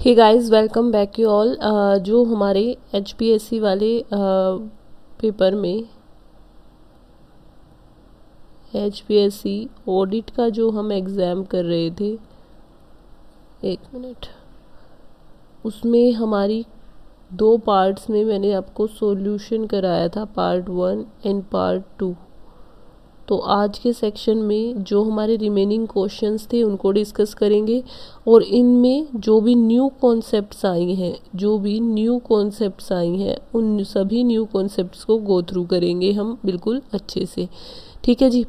Hey guys, welcome back you all. जो हमारे HPSC वाले पेपर में एचपीएससी ऑडिट का जो हम एग्ज़ाम कर रहे थे, एक मिनट, उसमें हमारी दो पार्ट्स में मैंने आपको सॉल्यूशन कराया था, पार्ट 1 एंड पार्ट 2। तो आज के सेक्शन में जो हमारे रिमेनिंग क्वेश्चंस थे उनको डिस्कस करेंगे और इनमें जो भी न्यू कॉन्सेप्ट्स आई हैं उन सभी न्यू कॉन्सेप्ट्स को गो थ्रू करेंगे हम बिल्कुल अच्छे से। ठीक है जी।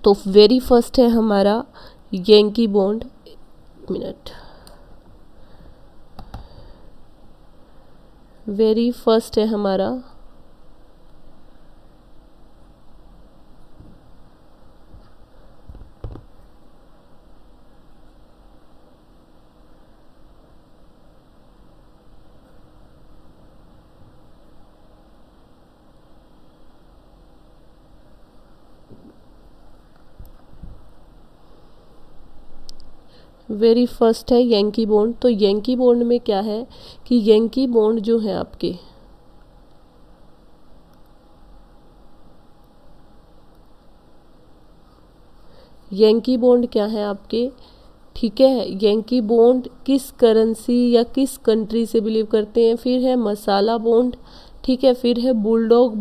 तो वेरी फर्स्ट है हमारा यंकी बॉन्ड। वेरी फर्स्ट है हमारा है यंकी बॉन्ड। तो यंकी बॉन्ड में क्या है कि यंकी बॉन्ड जो है आपके यंकी बॉन्ड क्या है आपके, ठीक है। यंकी बॉन्ड किस करेंसी या किस कंट्री से बिलीव करते हैं। फिर है मसाला बॉन्ड, ठीक है। फिर है bulldog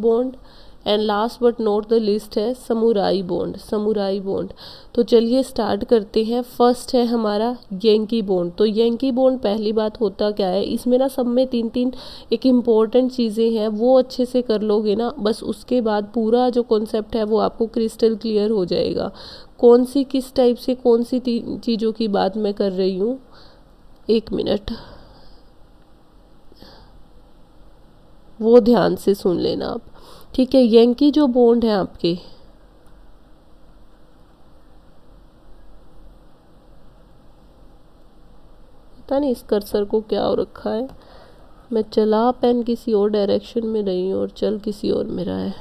bond and last but not the list है समुराई बॉन्ड। तो चलिए स्टार्ट करते हैं। फर्स्ट है हमारा यंकी बॉन्ड। तो यंकी बॉन्ड पहली बात होता क्या है, इसमें ना सब में तीन तीन एक इम्पॉर्टेंट चीज़ें हैं, वो अच्छे से कर लोगे ना, बस उसके बाद पूरा जो कॉन्सेप्ट है वो आपको क्रिस्टल क्लियर हो जाएगा। कौन सी किस टाइप से कौन सी चीज़ों की बात मैं कर रही हूँ, एक मिनट, वो ध्यान से सुन लेना आप, ठीक है। यंकी जो बॉन्ड है आपके, पता नहीं इस कर्सर को क्या हो रखा है, मैं चला पेन किसी और डायरेक्शन में रही हूँ और चल किसी और में रहा है।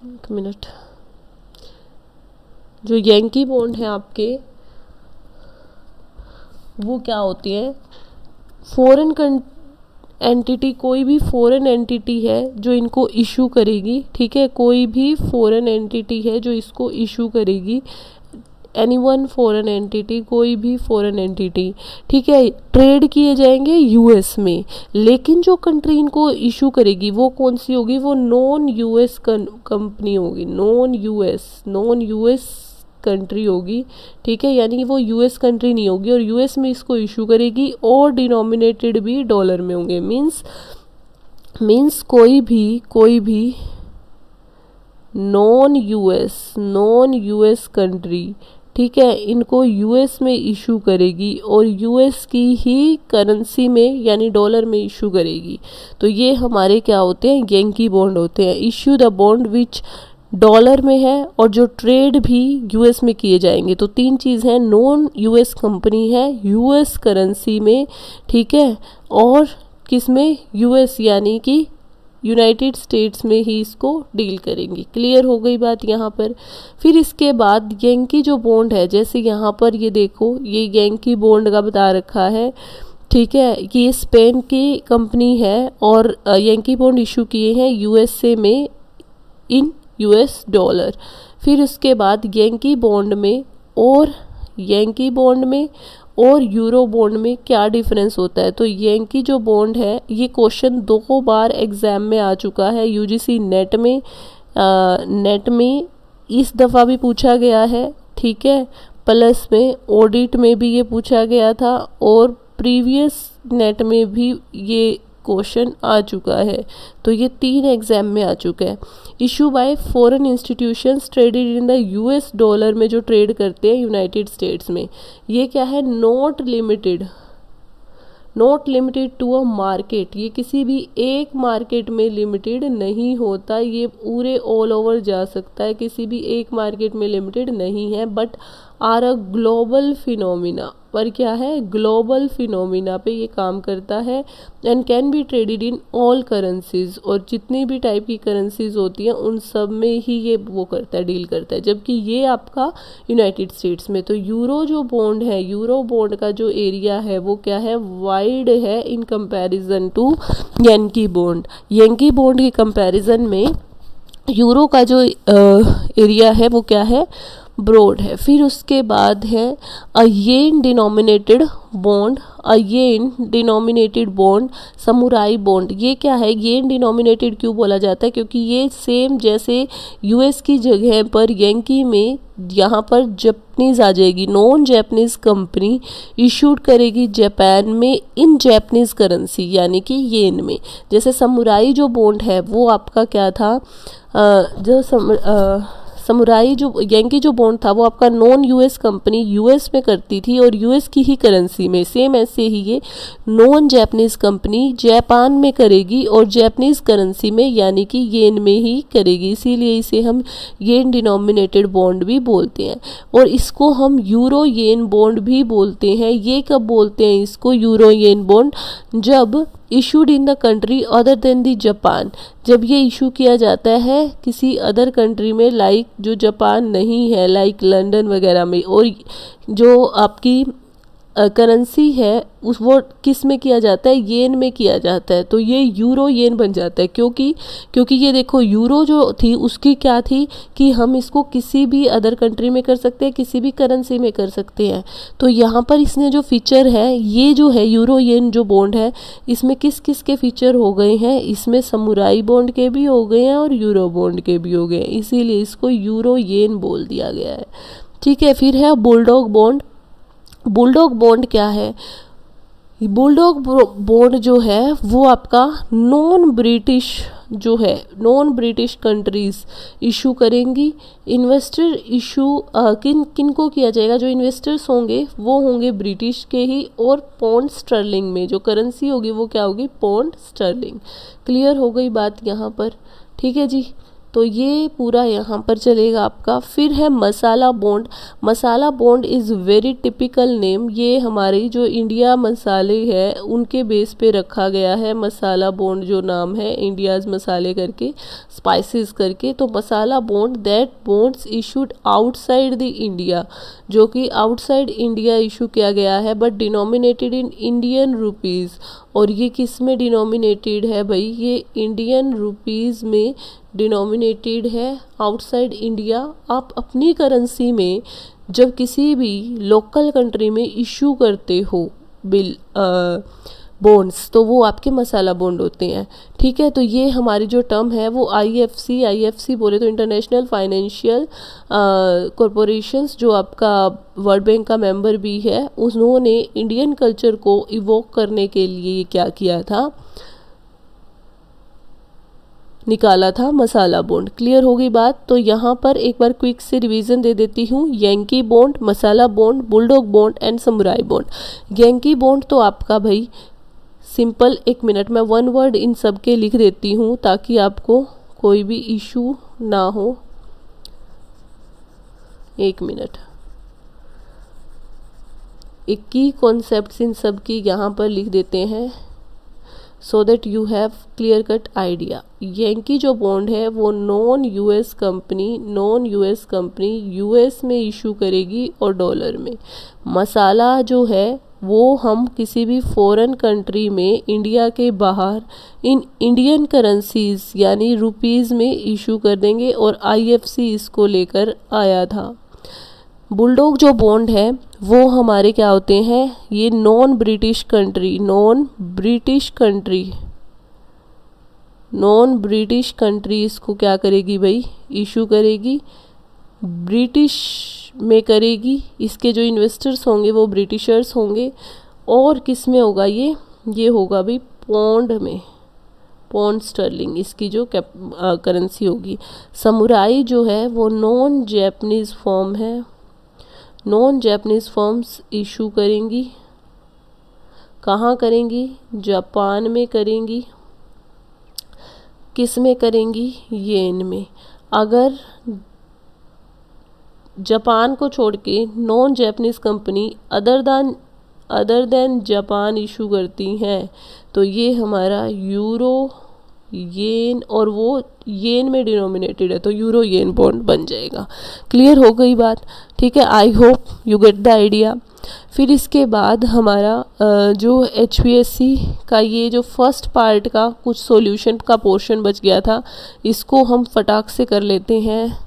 एक मिनट। जो यंकी बॉन्ड है आपके वो क्या होती है, फॉरेन एंटिटी, कोई भी फॉरेन एंटिटी है जो इनको इशू करेगी, ठीक है। कोई भी फॉरेन एंटिटी है जो इसको इशू करेगी, एनीवन फॉरेन एंटिटी, कोई भी फॉरेन एंटिटी, ठीक है। ट्रेड किए जाएंगे यूएस में, लेकिन जो कंट्री इनको इशू करेगी वो कौन सी होगी, वो नॉन यूएस कंपनी होगी, नॉन यूएस कंट्री होगी, ठीक है। यानी कि वो यूएस कंट्री नहीं होगी और यूएस में इसको इशू करेगी और डिनोमिनेटेड भी डॉलर में होंगे। मींस कोई भी नॉन यूएस कंट्री, ठीक है, इनको यूएस में इशू करेगी और यूएस की ही करेंसी में यानी डॉलर में इशू करेगी। तो ये हमारे क्या होते हैं, यंकी बॉन्ड होते हैं। Issue the bond which dollar में है और जो ट्रेड भी यूएस में किए जाएंगे। तो तीन चीज़ है, नॉन यूएस कंपनी है यूएस करेंसी में, ठीक है, और किस में, यूएस यानी कि यूनाइटेड स्टेट्स में ही इसको डील करेंगी। क्लियर हो गई बात यहाँ पर। फिर इसके बाद यंकी जो बॉन्ड है, जैसे यहाँ पर ये देखो, ये यंकी बॉन्ड का बता रखा है, ठीक है, कि ये स्पेन की कंपनी है और यंकी बॉन्ड इशू किए हैं यूएसए में इन यूएस डॉलर। फिर उसके बाद यंकी बॉन्ड में और यूरो बॉन्ड में क्या डिफरेंस होता है। तो यंकी जो बॉन्ड है, ये क्वेश्चन 2 बार एग्जाम में आ चुका है, यूजीसी नेट में इस दफ़ा भी पूछा गया है, ठीक है। प्लस में ऑडिट में भी ये पूछा गया था और प्रीवियस नेट में भी ये क्वेश्चन आ चुका है। तो ये 3 एग्जाम में आ चुका है। Issue bye foreign institutions traded in the US dollar में जो ट्रेड करते हैं यूनाइटेड स्टेट्स में, ये क्या है, not limited to a market. ये किसी भी एक मार्केट में लिमिटेड नहीं होता, ये पूरे ऑल ओवर जा सकता है, किसी भी एक मार्केट में लिमिटेड नहीं है, but are a global phenomena, पर क्या है, ग्लोबल फिनोमिना पे ये काम करता है। And can be traded in all currencies, और जितनी भी टाइप की करेंसीज होती हैं उन सब में ही ये वो करता है, डील करता है। जबकि ये आपका यूनाइटेड स्टेट्स में, तो यूरो जो बॉन्ड है, यूरो बॉन्ड का जो एरिया है वो क्या है, वाइड है in comparison to Yankee bond. Yankee bond के कंपैरिजन में यूरो का जो एरिया है वो क्या है, ब्रॉड है। फिर उसके बाद है अ येन डिनोमिनेटेड बॉन्ड, अ येन डिनोमिनेटेड बॉन्ड, समुराई बॉन्ड। ये क्या है, येन डिनोमिनेटेड क्यों बोला जाता है, क्योंकि ये सेम जैसे यूएस की जगह पर यांकी में यहाँ पर जापानीज आ जाएगी, नॉन जापानीज कंपनी इशूड करेगी जापान में इन जापानीज करेंसी यानी कि येन में। जैसे समुराई जो बॉन्ड है वो आपका क्या था, समुराई जो यांकी जो बॉन्ड था वो आपका नॉन यूएस कंपनी यूएस में करती थी और यूएस की ही करेंसी में। सेम ऐसे ही ये नॉन जापानीज कंपनी जापान में करेगी और जापानीज करेंसी में यानी कि येन में ही करेगी, इसीलिए इसे हम येन डिनोमिनेटेड बॉन्ड भी बोलते हैं। और इसको हम यूरो येन बॉन्ड भी बोलते हैं। ये कब बोलते हैं इसको यूरो येन बॉन्ड, जब issued in the country other than the Japan, जब ये इशू किया जाता है किसी अदर कंट्री में, लाइक जो जापान नहीं है, लाइक लंदन वगैरह में, और जो आपकी करेंसी है उस वो किस में किया जाता है, येन में किया जाता है, तो ये यूरो येन बन जाता है। क्योंकि ये देखो यूरो जो थी उसकी क्या थी कि हम इसको किसी भी अदर कंट्री में कर सकते हैं, किसी भी करेंसी में कर सकते हैं। तो यहाँ पर इसने जो फीचर है, ये जो है यूरो येन जो बॉन्ड है, इसमें किस किस के फीचर हो गए हैं, इसमें समुराई बॉन्ड के भी हो गए हैं और यूरो बॉन्ड के भी हो गए हैं, इसीलिए इसको यूरो येन बोल दिया गया है। ठीक है, फिर है बुलडॉग बॉन्ड। बुलडॉग बॉन्ड क्या है, बुलडॉग बॉन्ड जो है वो आपका नॉन ब्रिटिश जो है, नॉन ब्रिटिश कंट्रीज इशू करेंगी। इन्वेस्टर इशू किन को किया जाएगा, जो इन्वेस्टर्स होंगे वो होंगे ब्रिटिश के ही, और पौंड स्टर्लिंग में जो करेंसी होगी वो क्या होगी, पौंड स्टर्लिंग। क्लियर हो गई बात यहाँ पर, ठीक है जी। तो ये पूरा यहाँ पर चलेगा आपका। फिर है masala bond. Masala bond is very typical name, ये हमारी जो इंडिया मसाले है उनके बेस पे रखा गया है। मसाला बॉन्ड जो नाम है, इंडियाज़ मसाले करके, स्पाइसेस करके, तो masala bond that bonds issued outside the India, जो कि आउटसाइड इंडिया इशू किया गया है, but denominated in Indian rupees. और ये किस में डिनोमिनेटेड है भाई, ये इंडियन रुपीज़ में डिनोमिनेटेड है आउटसाइड इंडिया। आप अपनी करेंसी में जब किसी भी लोकल कंट्री में इशू करते हो बिल बॉन्ड्स, तो वो आपके मसाला बॉन्ड होते हैं। ठीक है, तो ये हमारी जो टर्म है वो आईएफसी बोले तो इंटरनेशनल फाइनेंशियल कॉरपोरेशंस, जो आपका वर्ल्ड बैंक का मेंबर भी है, उन्होंने इंडियन कल्चर को इवोक करने के लिए क्या किया था, निकाला था मसाला बॉन्ड। क्लियर हो गई बात। तो यहाँ पर एक बार क्विक से रिवीजन दे देती हूँ। Yankee bond, masala bond, bulldog bond and samurai bond. Yankee bond तो आपका भाई सिंपल, एक मिनट में वन वर्ड इन सब के लिख देती हूँ ताकि आपको कोई भी इशू ना हो। एक मिनट, एक की कॉन्सेप्ट इन सब की यहाँ पर लिख देते हैं so that you have clear cut idea. Yankee जो बॉन्ड है वो नॉन यूएस कंपनी यूएस में इशू करेगी और डॉलर में। मसाला जो है वो हम किसी भी फॉरेन कंट्री में इंडिया के बाहर इन इंडियन करेंसीज यानी रुपीज़ में इशू कर देंगे, और आईएफसी इसको लेकर आया था। बुलडॉग जो बॉन्ड है वो हमारे क्या होते हैं, ये नॉन ब्रिटिश कंट्री इसको क्या करेगी भाई, इशू करेगी, ब्रिटिश में करेगी। इसके जो इन्वेस्टर्स होंगे वो ब्रिटिशर्स होंगे, और किस में होगा ये होगा भाई पौंड में, पौंड स्टर्लिंग इसकी जो करेंसी होगी। समुराई जो है वो नॉन जापानीज फॉर्म है, नॉन जापानीज फॉर्म्स इशू करेंगी। कहाँ करेंगी, जापान में करेंगी। किस में करेंगी, येन में। अगर जापान को छोड़ के non Japanese company other than other than Japan issue करती हैं, तो ये हमारा यूरो येन, और वो येन में डिनोमिनेटेड है तो यूरो येन बॉन्ड बन जाएगा। क्लियर हो गई बात? ठीक है, I hope you get the idea. फिर इसके बाद हमारा जो HPSC का ये जो फर्स्ट पार्ट का कुछ सॉल्यूशन का पोर्शन बच गया था, इसको हम फटाक से कर लेते हैं।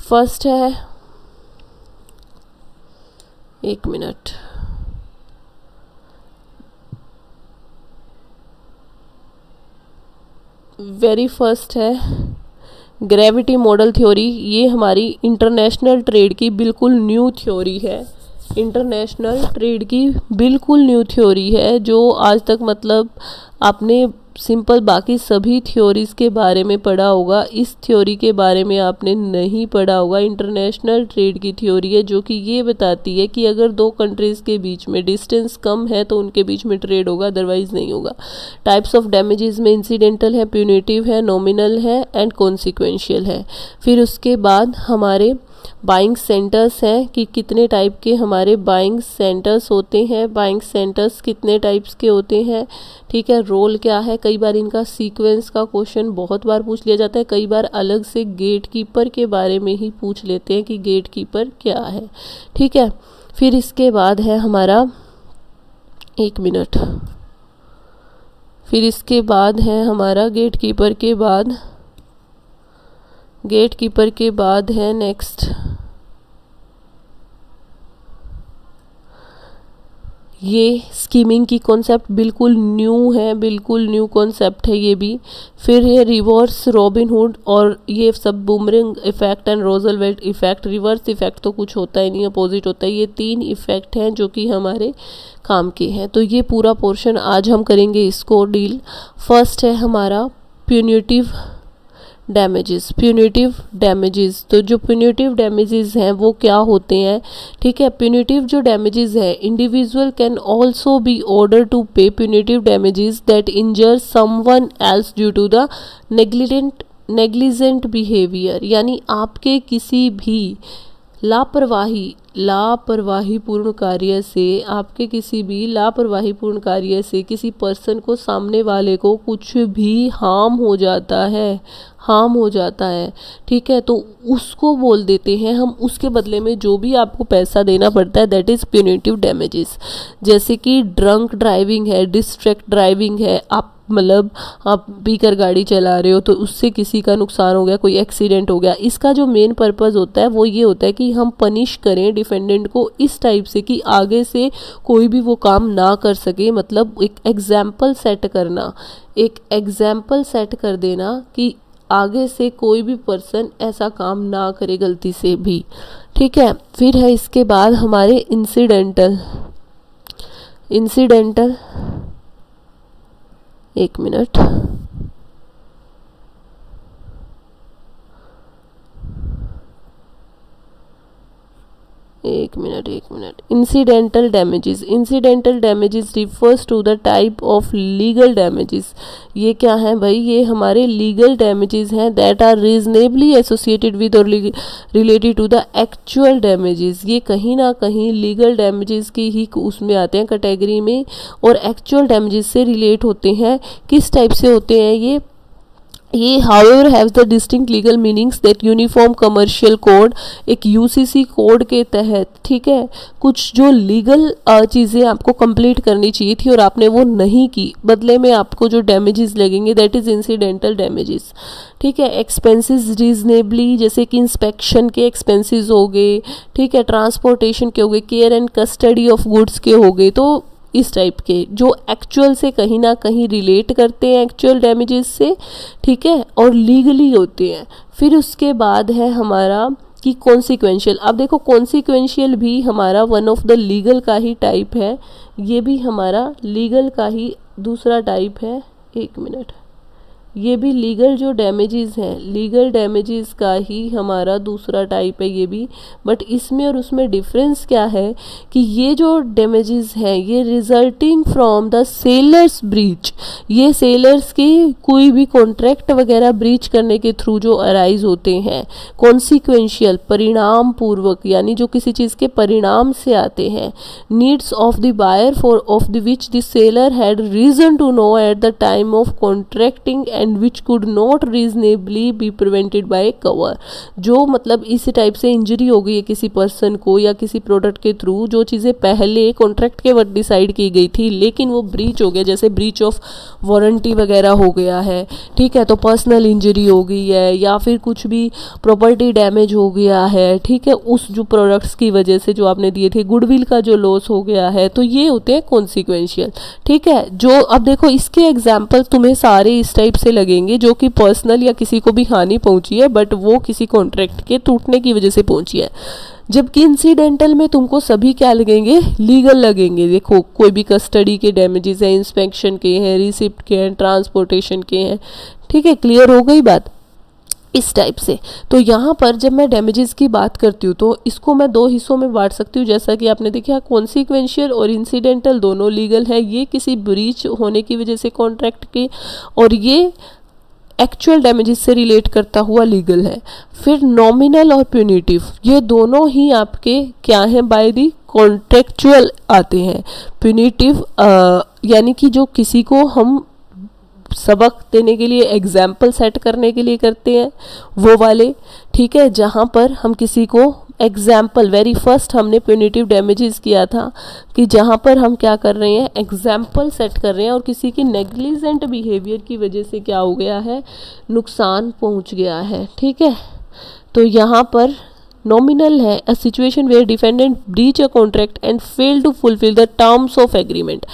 फर्स्ट है, एक मिनट, वेरी फर्स्ट है ग्रेविटी मॉडल थ्योरी। ये हमारी इंटरनेशनल ट्रेड की बिल्कुल न्यू थ्योरी है, इंटरनेशनल ट्रेड की बिल्कुल न्यू थ्योरी है, जो आज तक मतलब आपने सिंपल बाकी सभी थ्योरीज़ के बारे में पढ़ा होगा, इस थ्योरी के बारे में आपने नहीं पढ़ा होगा। इंटरनेशनल ट्रेड की थ्योरी है जो कि ये बताती है कि अगर दो कंट्रीज़ के बीच में डिस्टेंस कम है तो उनके बीच में ट्रेड होगा, अदरवाइज नहीं होगा। टाइप्स ऑफ डैमेजेस में इंसिडेंटल है, प्यूनिटिव है, नॉमिनल है एंड कॉन्सिक्वेंशियल है। फिर उसके बाद हमारे बाइंग सेंटर्स हैं कि कितने टाइप के हमारे बाइंग सेंटर्स होते हैं, बाइंग सेंटर्स कितने टाइप्स के होते हैं। ठीक है, रोल क्या है, कई बार इनका सीक्वेंस का क्वेश्चन बहुत बार पूछ लिया जाता है, कई बार अलग से गेट कीपर के बारे में ही पूछ लेते हैं कि गेट कीपर क्या है। ठीक है, फिर इसके बाद है हमारा, एक मिनट, फिर इसके बाद है हमारा गेट कीपर के बाद, गेट कीपर के बाद है नेक्स्ट ये स्कीमिंग की कॉन्सेप्ट, बिल्कुल न्यू है, बिल्कुल न्यू कॉन्सेप्ट है ये भी। फिर है रिवर्स रॉबिन हुड, और ये सब boomerang effect and Roosevelt effect. Reverse effect तो कुछ होता ही नहीं, अपोजिट होता है। ये 3 इफेक्ट हैं जो कि हमारे काम के हैं। तो ये पूरा पोर्शन आज हम करेंगे इसको डील। फर्स्ट है हमारा प्यूनिटिव डैमेजेस, प्यूनिटिव डैमेजेस। तो जो प्यूनिटिव डैमेजेस हैं वो क्या होते हैं? ठीक है, प्यूनिटिव जो डैमेजेस है, individual can also be order to pay punitive damages that injure someone else due to the negligent behaviour. यानी आपके किसी भी लापरवाहीपूर्ण कार्य से, आपके किसी भी लापरवाहीपूर्ण कार्य से किसी पर्सन को, सामने वाले को कुछ भी हार्म हो जाता है, हार्म हो जाता है। ठीक है, तो उसको बोल देते हैं हम, उसके बदले में जो भी आपको पैसा देना पड़ता है दैट इज़ प्यूनिटिव डैमेजेस। जैसे कि ड्रंक ड्राइविंग है, डिस्ट्रैक्ट ड्राइविंग है, आप मतलब आप पीकर गाड़ी चला रहे हो तो उससे किसी का नुकसान हो गया, कोई एक्सीडेंट हो गया। इसका जो मेन पर्पस होता है वो ये होता है कि हम पनिश करें डिफेंडेंट को इस टाइप से कि आगे से कोई भी वो काम ना कर सके। मतलब एक एग्जाम्पल सेट करना, एक एग्जाम्पल सेट कर देना कि आगे से कोई भी पर्सन ऐसा काम ना करे गलती से भी। ठीक है, फिर है इसके बाद हमारे इंसिडेंटल, एक minute, incidental damages. Incidental damages refers to the type of legal damages. ये क्या है भाई? ये हमारे लीगल डैमेजेस हैं that are reasonably associated with और related to the actual damages. ये कहीं ना कहीं लीगल डैमेजेस की ही उसमें आते हैं कैटेगरी में, और एक्चुअल डैमेजेस से रिलेट होते हैं। किस टाइप से होते हैं ये however have the distinct legal meanings that uniform commercial code, एक UCC कोड के तहत, ठीक है, कुछ जो लीगल चीज़ें आपको कंप्लीट करनी चाहिए थी और आपने वो नहीं की, बदले में आपको जो डैमेजेस लगेंगे दैट इज़ इंसिडेंटल डैमेजेस। ठीक है, एक्सपेंसेस रीजनेबली, जैसे कि इंस्पेक्शन के एक्सपेंसेस हो गए, ठीक है, ट्रांसपोर्टेशन के हो गए, care and custody of goods के हो गए। तो इस टाइप के जो एक्चुअल से कहीं ना कहीं रिलेट करते हैं एक्चुअल डैमेजेस से, ठीक है, और लीगली होते हैं। फिर उसके बाद है हमारा कि कॉन्सिक्वेंशियल। अब देखो कॉन्सिक्वेंशियल भी हमारा वन ऑफ द लीगल का ही टाइप है, ये भी हमारा लीगल का ही दूसरा टाइप है। एक मिनट, ये भी लीगल जो डैमेजेस हैं, लीगल डैमेजेस का ही हमारा दूसरा टाइप है ये भी। बट इसमें और उसमें डिफरेंस क्या है कि ये जो डैमेजेस हैं ये resulting from the sellers breach, ये सेलर्स की कोई भी कॉन्ट्रैक्ट वगैरह ब्रीच करने के थ्रू जो अराइज होते हैं, कॉन्सिक्वेंशियल परिणाम पूर्वक, यानी जो किसी चीज़ के परिणाम से आते हैं। Needs of the buyer for of the which the seller had reason to know at the time of contracting and which could not reasonably be prevented by cover. जो मतलब इस टाइप से इंजरी हो गई है किसी पर्सन को या किसी प्रोडक्ट के थ्रू, जो चीज़ें पहले कॉन्ट्रैक्ट के वक्त डिसाइड की गई थी लेकिन वो ब्रीच हो गया, जैसे ब्रीच ऑफ वारंटी वगैरह हो गया है, ठीक है, तो पर्सनल इंजरी हो गई है या फिर कुछ भी प्रॉपर्टी डैमेज हो गया है, ठीक है, उस जो प्रोडक्ट्स की वजह से जो आपने दिए थे, गुडविल का जो लॉस हो गया है, तो ये होते हैं कॉन्सिक्वेंशियल। ठीक है, जो अब देखो इसके एग्जाम्पल तुम्हें सारे इस टाइप से लगेंगे जो कि पर्सनल या किसी को भी हानि पहुंची है बट वो किसी कॉन्ट्रैक्ट के टूटने की वजह से पहुंची है, जबकि इंसिडेंटल में तुमको सभी क्या लगेंगे, लीगल लगेंगे। देखो कोई भी कस्टडी के डैमेजेस हैं, इंस्पेक्शन के हैं, रिसिप्ट के हैं, ट्रांसपोर्टेशन के हैं, ठीक है, क्लियर हो गई बात इस टाइप से। तो यहाँ पर जब मैं डैमेजेस की बात करती हूँ तो इसको मैं दो हिस्सों में बांट सकती हूँ, जैसा कि आपने देखा कॉन्सिक्वेंशियल और इंसिडेंटल दोनों लीगल है। ये किसी ब्रीच होने की वजह से कॉन्ट्रैक्ट की, और ये एक्चुअल डैमेजेस से रिलेट करता हुआ लीगल है। फिर नॉमिनल और प्यूनिटिव, ये दोनों ही आपके क्या हैं, बाय दी कॉन्ट्रेक्चुअल आते हैं। प्यूनिटिव यानी कि जो किसी को हम सबक देने के लिए, एग्जाम्पल सेट करने के लिए करते हैं वो वाले, ठीक है, जहाँ पर हम किसी को एग्जाम्पल, वेरी फर्स्ट हमने प्यूनिटिव डैमेजेस किया था कि जहाँ पर हम क्या कर रहे हैं, एग्जाम्पल सेट कर रहे हैं और किसी की नेग्लिजेंट बिहेवियर की वजह से क्या हो गया है, नुकसान पहुँच गया है। ठीक है, तो यहाँ पर नॉमिनल है a situation where defendant breach a contract and fail to fulfil the terms of agreement.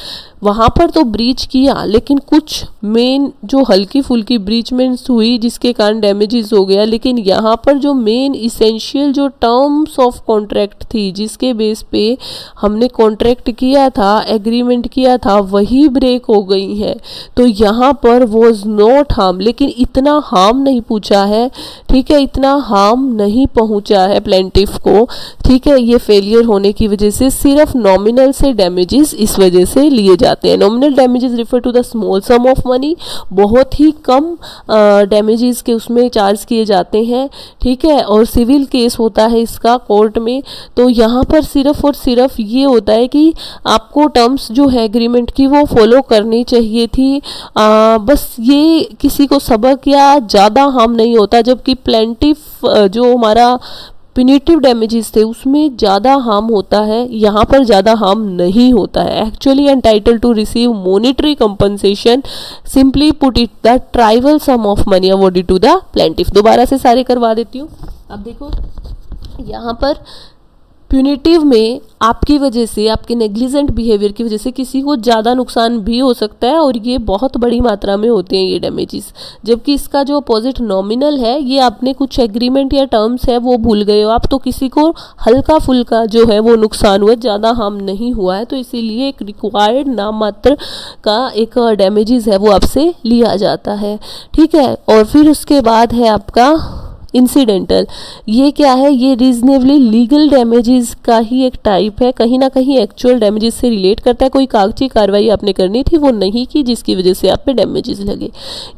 वहाँ पर तो ब्रीच किया लेकिन कुछ मेन जो हल्की फुल्की ब्रीचमेंट्स हुई जिसके कारण डैमेजेस हो गया, लेकिन यहाँ पर जो मेन इसेंशियल जो टर्म्स ऑफ कॉन्ट्रैक्ट थी जिसके बेस पे हमने कॉन्ट्रैक्ट किया था, एग्रीमेंट किया था, वही ब्रेक हो गई है। तो यहाँ पर वॉज नॉट हार्म, लेकिन इतना हार्म नहीं पूछा है, ठीक है, इतना हार्म नहीं पहुँचा है प्लेंटिफ को, ठीक है, ये फेलियर होने की वजह से सिर्फ नॉमिनल से डैमेजेस इस वजह से लिए जाते हैं। Nominal damages refer to the small sum of money, बहुत ही कम डैमेजेस के उसमें चार्ज किए जाते हैं, ठीक है, और सिविल केस होता है इसका कोर्ट में। तो यहाँ पर सिर्फ और सिर्फ ये होता है कि आपको टर्म्स जो है एग्रीमेंट की वो फॉलो करनी चाहिए थी, बस ये किसी को सबक या ज़्यादा हार्म नहीं होता, जबकि प्लेंटिफ जो हमारा प्यूनिटिव डैमेजेस थे उसमें ज़्यादा हार्म होता है, यहाँ पर ज़्यादा हार्म नहीं होता है। Actually entitle to receive monetary compensation, simply put it the trivial sum of money awarded to the plaintiff. दोबारा से सारे करवा देती हूँ। अब देखो यहाँ पर प्यूनिटिव में आपकी वजह से, आपके नेग्लिजेंट बिहेवियर की वजह से किसी को ज़्यादा नुकसान भी हो सकता है और ये बहुत बड़ी मात्रा में होते हैं ये डैमेजेस, जबकि इसका जो अपोजिट नॉमिनल है, ये आपने कुछ एग्रीमेंट या टर्म्स है वो भूल गए हो आप, तो किसी को हल्का फुल्का जो है वो नुकसान हुआ, ज़्यादा हार्म नहीं हुआ है, तो इसीलिए एक रिक्वायर्ड नाम मात्र का एक डैमेजेस है वो आपसे लिया जाता है। ठीक है, और फिर उसके बाद है आपका इंसिडेंटल। ये क्या है, ये रीजनेबली लीगल डैमेजेस का ही एक टाइप है, कहीं ना कहीं एक्चुअल डैमेजेस से रिलेट करता है। कोई कागजी कार्रवाई आपने करनी थी वो नहीं की जिसकी वजह से आप पे डैमेजेस लगे।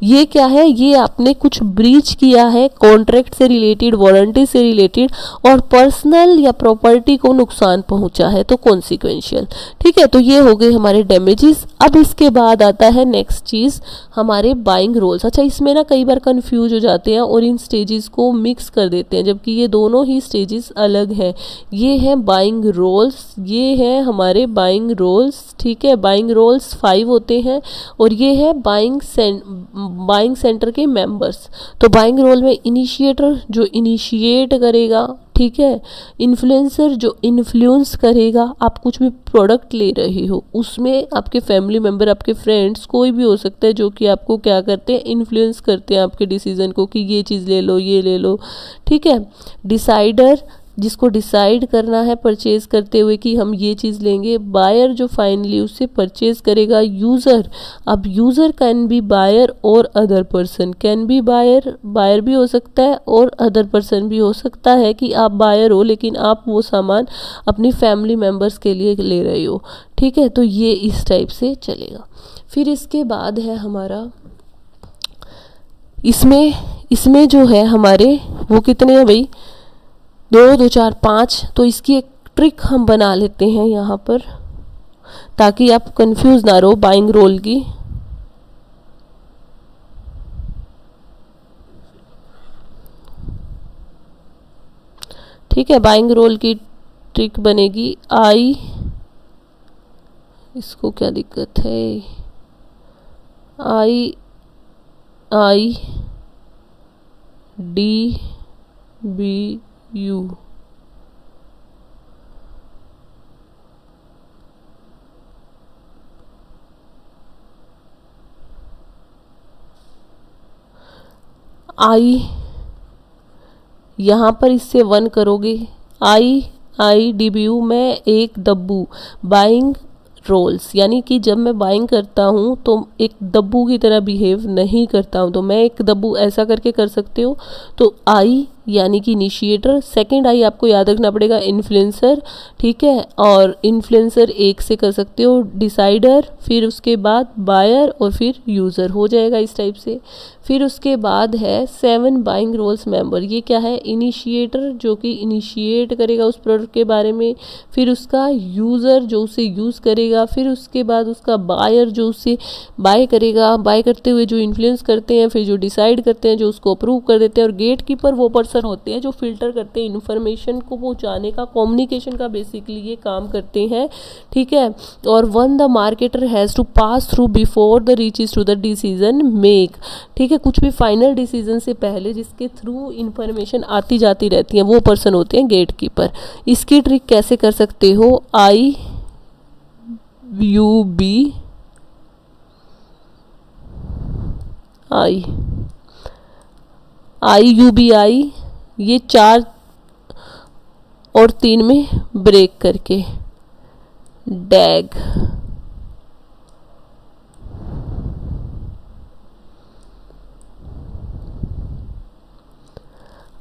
ये क्या है, ये आपने कुछ ब्रीच किया है कॉन्ट्रैक्ट से रिलेटेड, वारंटी से रिलेटेड, और पर्सनल या प्रॉपर्टी को नुकसान पहुंचा है, तो कॉन्सिक्वेंशियल। ठीक है, तो ये हो गए हमारे डैमेजेस। अब इसके बाद आता है नेक्स्ट चीज, हमारे बाइंग रोल्स। अच्छा, इसमें ना कई बार कंफ्यूज हो जाते हैं और इन स्टेजेस को मिक्स कर देते हैं, जबकि ये दोनों ही स्टेजेस अलग हैं। ये है बाइंग रोल्स, ये है हमारे बाइंग रोल्स, ठीक है, बाइंग रोल्स 5 होते हैं, और ये है बाइंग सेंटर के मेंबर्स। तो बाइंग रोल में इनिशिएटर जो इनिशिएट करेगा, ठीक है, इन्फ्लुएंसर जो इन्फ्लुएंस करेगा, आप कुछ भी प्रोडक्ट ले रहे हो उसमें आपके फैमिली मेम्बर, आपके फ्रेंड्स, कोई भी हो सकता है जो कि आपको क्या करते हैं, इन्फ्लुएंस करते हैं आपके डिसीजन को कि ये चीज़ ले लो, ये ले लो। ठीक है, डिसाइडर जिसको डिसाइड करना है परचेज करते हुए कि हम ये चीज़ लेंगे, बायर जो फाइनली उससे परचेज करेगा, यूज़र। अब यूज़र कैन बी बायर और other person, can be buyer, buyer भी हो सकता है और अदर पर्सन भी हो सकता है कि आप बायर हो लेकिन आप वो सामान अपनी फैमिली मेम्बर्स के लिए ले रहे हो, ठीक है। तो ये इस टाइप से चलेगा। फिर इसके बाद है हमारा इसमें जो है हमारे वो कितने हैं भाई, 2 2 4 5। तो इसकी एक ट्रिक हम बना लेते हैं यहाँ पर ताकि आप कंफ्यूज ना रहो बाइंग रोल की। ठीक है, बाइंग रोल की ट्रिक बनेगी आई, इसको क्या दिक्कत है, आई आई डी बी यू, आई यहाँ पर इससे 1 करोगे, आई डी बी यू में एक दब्बू, बाइंग रोल्स, यानी कि जब मैं बाइंग करता हूँ तो एक दब्बू की तरह बिहेव नहीं करता हूँ, तो मैं एक दब्बू ऐसा करके कर सकते हो। तो आई यानी कि इनिशिएटर, सेकंड आई आपको याद रखना पड़ेगा इन्फ्लुएंसर, ठीक है, और इन्फ्लुएंसर एक से कर सकते हो डिसाइडर, फिर उसके बाद बायर और फिर यूज़र हो जाएगा इस टाइप से। फिर उसके बाद है 7 बाइंग रोल्स मेंबर, ये क्या है, इनिशिएटर जो कि इनिशिएट करेगा उस प्रोडक्ट के बारे में, फिर उसका यूज़र जो उसे यूज़ करेगा, फिर उसके बाद उसका बायर जो उसे बाय करेगा, बाय करते हुए जो इन्फ्लुएंस करते हैं, फिर जो डिसाइड करते हैं, जो उसको अप्रूव कर देते हैं, और गेट कीपर वो पर्सन होते हैं जो फिल्टर करते हैं इन्फॉर्मेशन को पहुंचाने का, कम्युनिकेशन का बेसिकली ये काम करते हैं, ठीक है। और one the marketer has to pass through before the reaches to the decision make, ठीक है, कुछ भी फाइनल डिसीजन से पहले जिसके थ्रू इन्फॉर्मेशन आती जाती रहती है वो पर्सन होते हैं गेट कीपर। इसकी ट्रिक कैसे कर सकते हो, I U B I, I U B I, ये 4 और 3 में ब्रेक करके, डैग,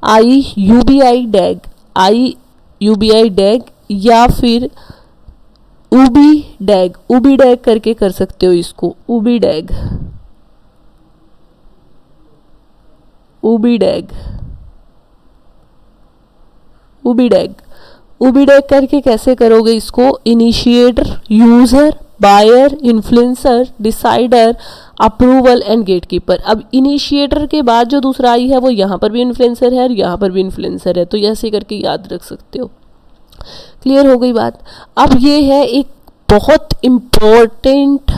आई यू बी आई डैग, आई यू बी आई डैग, या फिर उबी डैग, उबी डैग करके कर सकते हो इसको, उबी डैग, उबी डैग, उबी डैग, उबी डैग करके कैसे करोगे इसको, initiator, user, buyer, influencer, decider, approval and gate keeper. अब इनिशिएटर के बाद जो दूसरा आई है वो यहाँ पर भी इन्फ्लुएंसर है और यहाँ पर भी इन्फ्लुएंसर है, तो ऐसे करके याद रख सकते हो। क्लियर हो गई बात। अब ये है एक बहुत इम्पोर्टेंट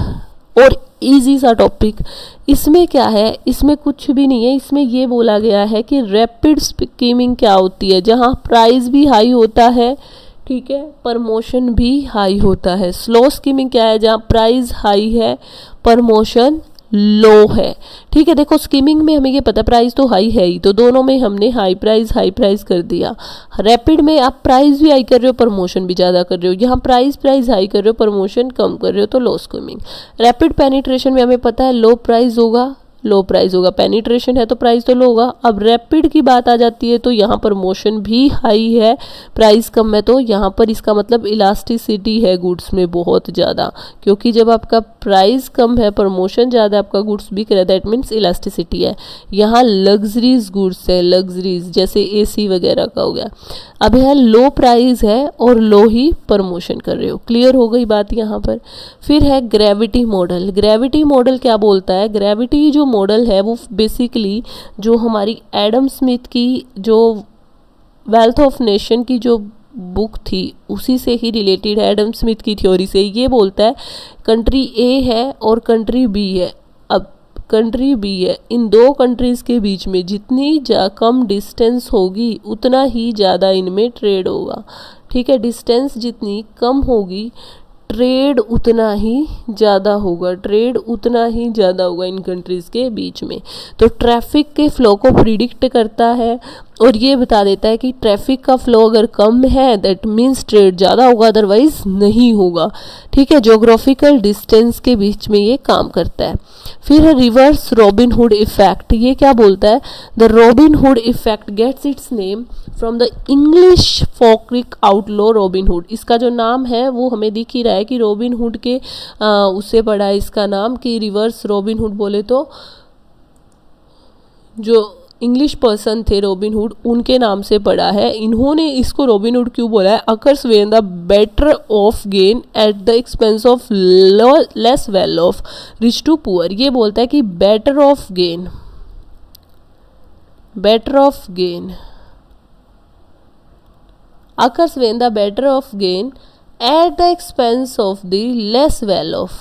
और इजी सा टॉपिक। इसमें क्या है, इसमें कुछ भी नहीं है, इसमें ये बोला गया है कि रैपिड स्कीमिंग क्या होती है, जहाँ प्राइस भी हाई होता है, ठीक है, प्रमोशन भी हाई होता है। स्लो स्कीमिंग क्या है, जहाँ प्राइस हाई है प्रमोशन लो है, ठीक है। देखो स्कीमिंग में हमें ये पता प्राइस तो हाई है ही, तो दोनों में हमने हाई प्राइस कर दिया। रैपिड में आप प्राइस भी हाई कर रहे हो, प्रमोशन भी ज़्यादा कर रहे हो, यहाँ प्राइस हाई कर रहे हो, प्रमोशन कम कर रहे हो, तो लो स्कीमिंग। रैपिड पेनिट्रेशन में हमें पता है लो प्राइस होगा, पेनिट्रेशन है तो प्राइस तो लो होगा। अब रैपिड की बात आ जाती है तो यहाँ प्रमोशन भी हाई है, प्राइस कम है, तो यहाँ पर इसका मतलब इलास्टिसिटी है गुड्स में बहुत ज़्यादा, क्योंकि जब आपका प्राइस कम है प्रमोशन ज़्यादा, आपका गुड्स बिक रहा है, दैट मीन्स इलास्टिसिटी है। यहाँ लग्जरीज गुड्स है, लग्जरीज जैसे एसी वगैरह का हो गया। अब यहाँ लो प्राइस है और लो ही प्रमोशन कर रहे हो। क्लियर हो गई बात यहाँ पर। फिर है ग्रेविटी मॉडल। ग्रेविटी मॉडल क्या बोलता है, ग्रेविटी जो मॉडल है वो बेसिकली जो हमारी एडम स्मिथ की जो वेल्थ ऑफ नेशन की जो बुक थी उसी से ही रिलेटेड है, एडम स्मिथ की थ्योरी से। ये बोलता है कंट्री ए है और कंट्री बी है। अब कंट्री बी है, इन दो कंट्रीज़ के बीच में जितनी कम डिस्टेंस होगी उतना ही ज़्यादा इनमें ट्रेड होगा, ठीक है। डिस्टेंस जितनी कम होगी ट्रेड उतना ही ज़्यादा होगा, इन कंट्रीज़ के बीच में। तो ट्रैफिक के फ्लो को प्रिडिक्ट करता है और ये बता देता है कि ट्रैफिक का फ्लो अगर कम है दैट मीन्स ट्रेड ज़्यादा होगा, अदरवाइज नहीं होगा। ठीक है, ज्योग्राफिकल डिस्टेंस के बीच में ये काम करता है। फिर है रिवर्स रॉबिन हुड इफेक्ट। ये क्या बोलता है? The Robin Hood effect gets its name from the English folkloric outlaw Robin Hood. इसका जो नाम है वो हमें दिख ही रहा है कि रॉबिन हुड के उससे पड़ा है इसका नाम, कि रिवर्स रॉबिन हुड बोले तो जो इंग्लिश पर्सन थे रॉबिन हुड, उनके नाम से पड़ा है। इन्होंने इसको रॉबिन हुड क्यों बोला है? Occurs when the better off gain at the expense of less well off, rich to poor. ये बोलता है कि better off gain occurs when the better of gain at the expense of the less well off,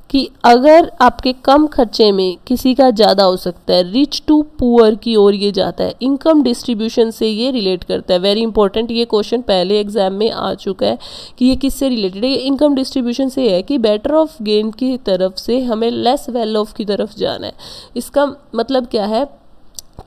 कि अगर आपके कम खर्चे में किसी का ज़्यादा हो सकता है, रिच टू पुअर की ओर ये जाता है। इनकम डिस्ट्रीब्यूशन से ये रिलेट करता है। वेरी इंपॉर्टेंट, ये क्वेश्चन पहले एग्जाम में आ चुका है कि ये किससे रिलेटेड है। ये इनकम डिस्ट्रीब्यूशन से है कि बेटर ऑफ गेन की तरफ से हमें लेस वेल ऑफ की तरफ जाना है। इसका मतलब क्या है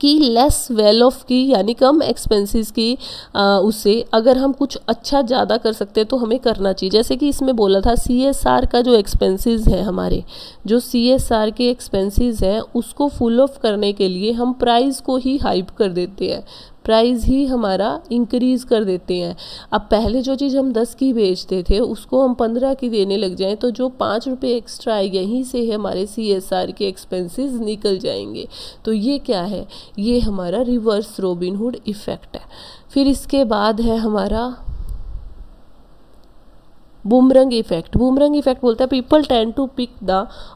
कि लेस वेल ऑफ की यानी कम एक्सपेंसेस की उससे अगर हम कुछ अच्छा ज़्यादा कर सकते हैं तो हमें करना चाहिए। जैसे कि इसमें बोला था CSR का जो एक्सपेंसेस है, हमारे जो CSR के एक्सपेंसेस हैं उसको फुल ऑफ करने के लिए हम प्राइस को ही हाइप कर देते हैं, प्राइस ही हमारा इंक्रीज़ कर देते हैं। अब पहले जो चीज़ हम 10 की बेचते थे उसको हम 15 की देने लग जाएं तो जो 5 रुपये एक्स्ट्रा है यहीं से हमारे CSR के एक्सपेंसेस निकल जाएंगे। तो ये क्या है? ये हमारा रिवर्स रॉबिन हुड इफ़ेक्ट है। फिर इसके बाद है हमारा बूमरंग इफेक्ट। बूमरंग इफेक्ट बोलता है people tend to pick the